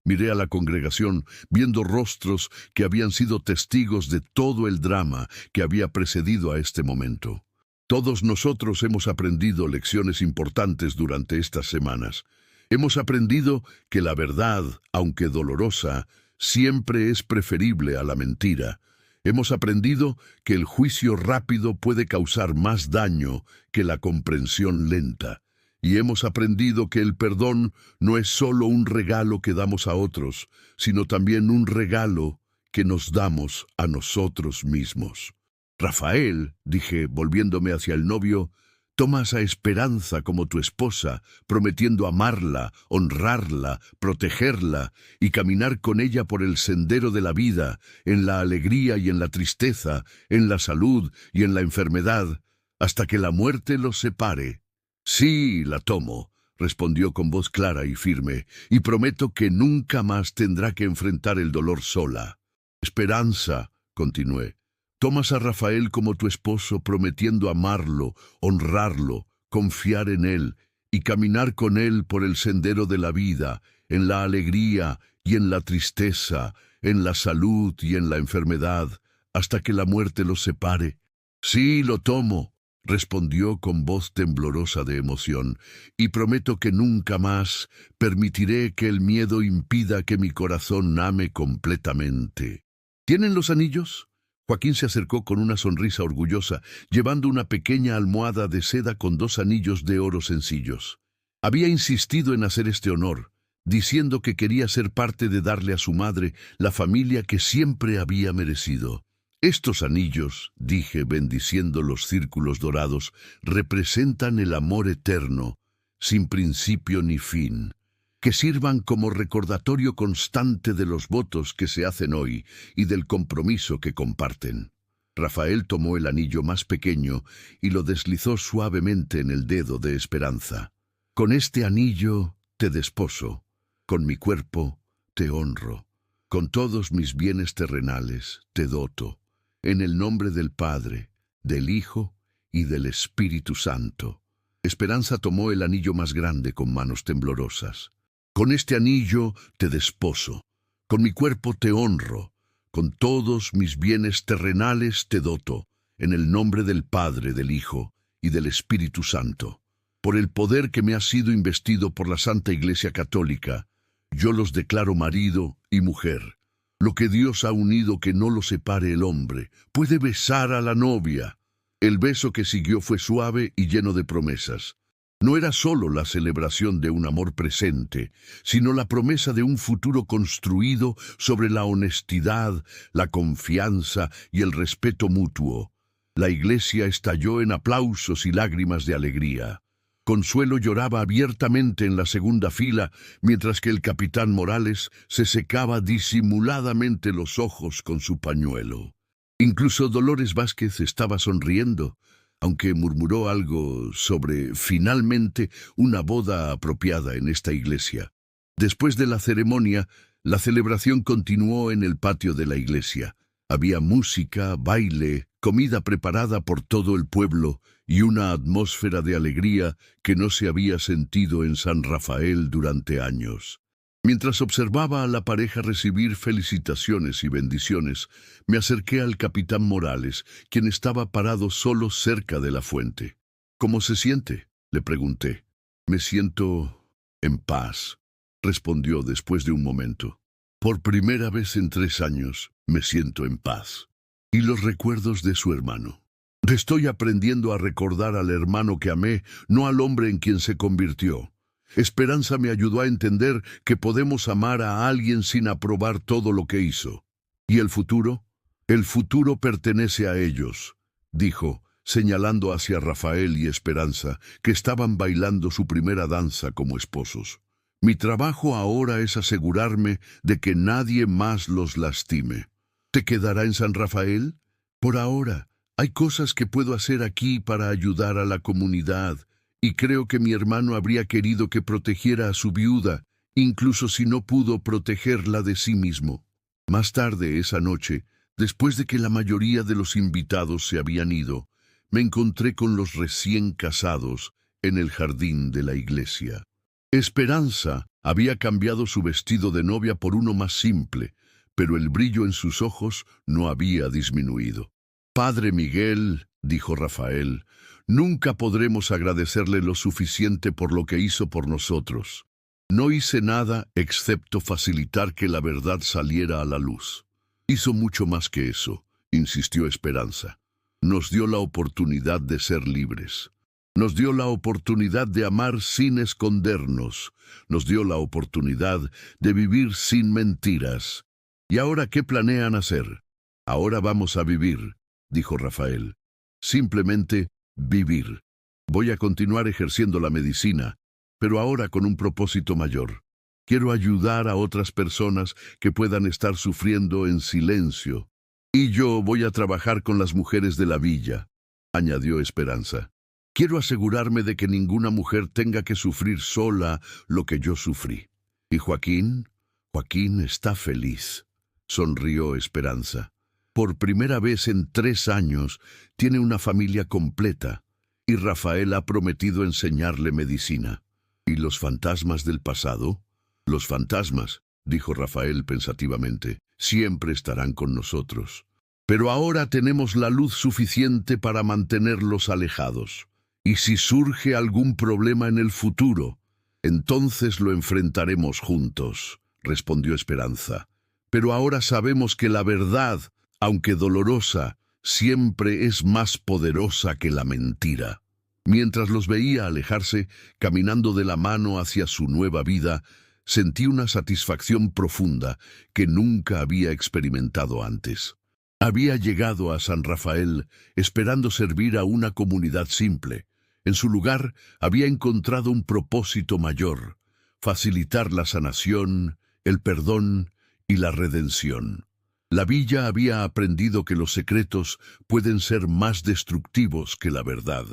Miré a la congregación, viendo rostros que habían sido testigos de todo el drama que había precedido a este momento. Todos nosotros hemos aprendido lecciones importantes durante estas semanas. Hemos aprendido que la verdad, aunque dolorosa, siempre es preferible a la mentira. Hemos aprendido que el juicio rápido puede causar más daño que la comprensión lenta. Y hemos aprendido que el perdón no es solo un regalo que damos a otros, sino también un regalo que nos damos a nosotros mismos. Rafael, dije, volviéndome hacia el novio, tomas a Esperanza como tu esposa, prometiendo amarla, honrarla, protegerla y caminar con ella por el sendero de la vida, en la alegría y en la tristeza, en la salud y en la enfermedad, hasta que la muerte los separe. Sí, la tomo, respondió con voz clara y firme, y prometo que nunca más tendrá que enfrentar el dolor sola. Esperanza, continué. Tomas a Rafael como tu esposo prometiendo amarlo, honrarlo, confiar en él y caminar con él por el sendero de la vida, en la alegría y en la tristeza, en la salud y en la enfermedad, hasta que la muerte los separe. Sí, lo tomo, respondió con voz temblorosa de emoción, y prometo que nunca más permitiré que el miedo impida que mi corazón ame completamente. ¿Tienen los anillos? Joaquín se acercó con una sonrisa orgullosa, llevando una pequeña almohada de seda con 2 anillos de oro sencillos. Había insistido en hacer este honor, diciendo que quería ser parte de darle a su madre la familia que siempre había merecido. Estos anillos, dije bendiciendo los círculos dorados, representan el amor eterno, sin principio ni fin. Que sirvan como recordatorio constante de los votos que se hacen hoy y del compromiso que comparten. Rafael tomó el anillo más pequeño y lo deslizó suavemente en el dedo de Esperanza. Con este anillo te desposo, con mi cuerpo te honro, con todos mis bienes terrenales te doto, en el nombre del Padre, del Hijo y del Espíritu Santo. Esperanza tomó el anillo más grande con manos temblorosas. Con este anillo te desposo, con mi cuerpo te honro, con todos mis bienes terrenales te doto, en el nombre del Padre, del Hijo y del Espíritu Santo. por el poder que me ha sido investido por la Santa Iglesia Católica, yo los declaro marido y mujer. Lo que Dios ha unido que no lo separe el hombre. Puede besar a la novia. El beso que siguió fue suave y lleno de promesas. No era solo la celebración de un amor presente, sino la promesa de un futuro construido sobre la honestidad, la confianza y el respeto mutuo. La iglesia estalló en aplausos y lágrimas de alegría. Consuelo lloraba abiertamente en la segunda fila, mientras que el capitán Morales se secaba disimuladamente los ojos con su pañuelo. Incluso Dolores Vázquez estaba sonriendo, aunque murmuró algo sobre, finalmente, una boda apropiada en esta iglesia. Después de la ceremonia, la celebración continuó en el patio de la iglesia. Había música, baile, comida preparada por todo el pueblo y una atmósfera de alegría que no se había sentido en San Rafael durante años. Mientras observaba a la pareja recibir felicitaciones y bendiciones, me acerqué al capitán Morales, quien estaba parado solo cerca de la fuente. «¿Cómo se siente?», le pregunté. «Me siento en paz», respondió después de un momento. «Por primera vez en 3 años me siento en paz». Y los recuerdos de su hermano. Estoy aprendiendo a recordar al hermano que amé, no al hombre en quien se convirtió. Esperanza me ayudó a entender que podemos amar a alguien sin aprobar todo lo que hizo. ¿Y el futuro? El futuro pertenece a ellos, dijo, señalando hacia Rafael y Esperanza, que estaban bailando su primera danza como esposos. Mi trabajo ahora es asegurarme de que nadie más los lastime. ¿Te quedará en San Rafael? Por ahora, hay cosas que puedo hacer aquí para ayudar a la comunidad, y creo que mi hermano habría querido que protegiera a su viuda, incluso si no pudo protegerla de sí mismo. Más tarde esa noche, después de que la mayoría de los invitados se habían ido, me encontré con los recién casados en el jardín de la iglesia. Esperanza había cambiado su vestido de novia por uno más simple, pero el brillo en sus ojos no había disminuido. «Padre Miguel», dijo Rafael, «nunca podremos agradecerle lo suficiente por lo que hizo por nosotros. No hice nada excepto facilitar que la verdad saliera a la luz. Hizo mucho más que eso», insistió Esperanza. «Nos dio la oportunidad de ser libres. Nos dio la oportunidad de amar sin escondernos. Nos dio la oportunidad de vivir sin mentiras. ¿Y ahora qué planean hacer?» «Ahora vamos a vivir», dijo Rafael. «Simplemente vivir. Voy a continuar ejerciendo la medicina, pero ahora con un propósito mayor. Quiero ayudar a otras personas que puedan estar sufriendo en silencio. Y yo voy a trabajar con las mujeres de la villa», añadió Esperanza. «Quiero asegurarme de que ninguna mujer tenga que sufrir sola lo que yo sufrí». «¿Y Joaquín?» «Joaquín está feliz», sonrió Esperanza. «Por primera vez en 3 años tiene una familia completa, y Rafael ha prometido enseñarle medicina». «¿Y los fantasmas del pasado?» «Los fantasmas», dijo Rafael pensativamente, «siempre estarán con nosotros. Pero ahora tenemos la luz suficiente para mantenerlos alejados. Y si surge algún problema en el futuro, entonces lo enfrentaremos juntos», respondió Esperanza. «Pero ahora sabemos que la verdad, aunque dolorosa, siempre es más poderosa que la mentira». Mientras los veía alejarse, caminando de la mano hacia su nueva vida, sentí una satisfacción profunda que nunca había experimentado antes. Había llegado a San Rafael esperando servir a una comunidad simple. En su lugar había encontrado un propósito mayor: facilitar la sanación, el perdón y la redención. La villa había aprendido que los secretos pueden ser más destructivos que la verdad,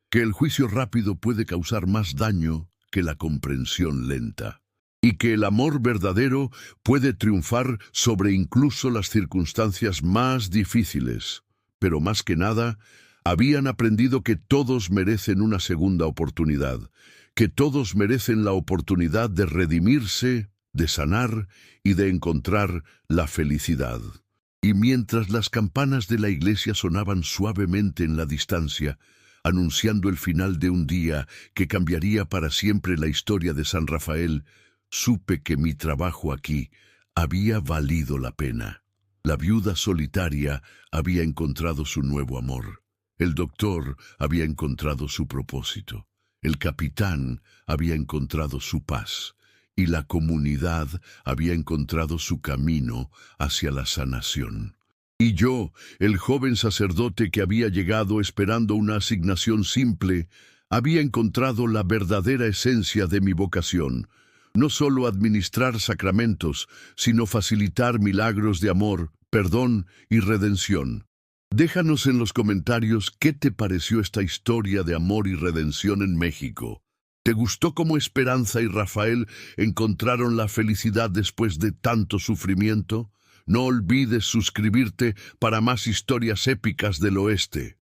que el juicio rápido puede causar más daño que la comprensión lenta, y que el amor verdadero puede triunfar sobre incluso las circunstancias más difíciles. Pero más que nada, habían aprendido que todos merecen una segunda oportunidad, que todos merecen la oportunidad de redimirse, de sanar y de encontrar la felicidad. Y mientras las campanas de la iglesia sonaban suavemente en la distancia, anunciando el final de un día que cambiaría para siempre la historia de San Rafael, supe que mi trabajo aquí había valido la pena. La viuda solitaria había encontrado su nuevo amor. El doctor había encontrado su propósito. El capitán había encontrado su paz. Y la comunidad había encontrado su camino hacia la sanación. Y yo, el joven sacerdote que había llegado esperando una asignación simple, había encontrado la verdadera esencia de mi vocación. No solo administrar sacramentos, sino facilitar milagros de amor, perdón y redención. Déjanos en los comentarios qué te pareció esta historia de amor y redención en México. ¿Te gustó cómo Esperanza y Rafael encontraron la felicidad después de tanto sufrimiento? No olvides suscribirte para más historias épicas del oeste.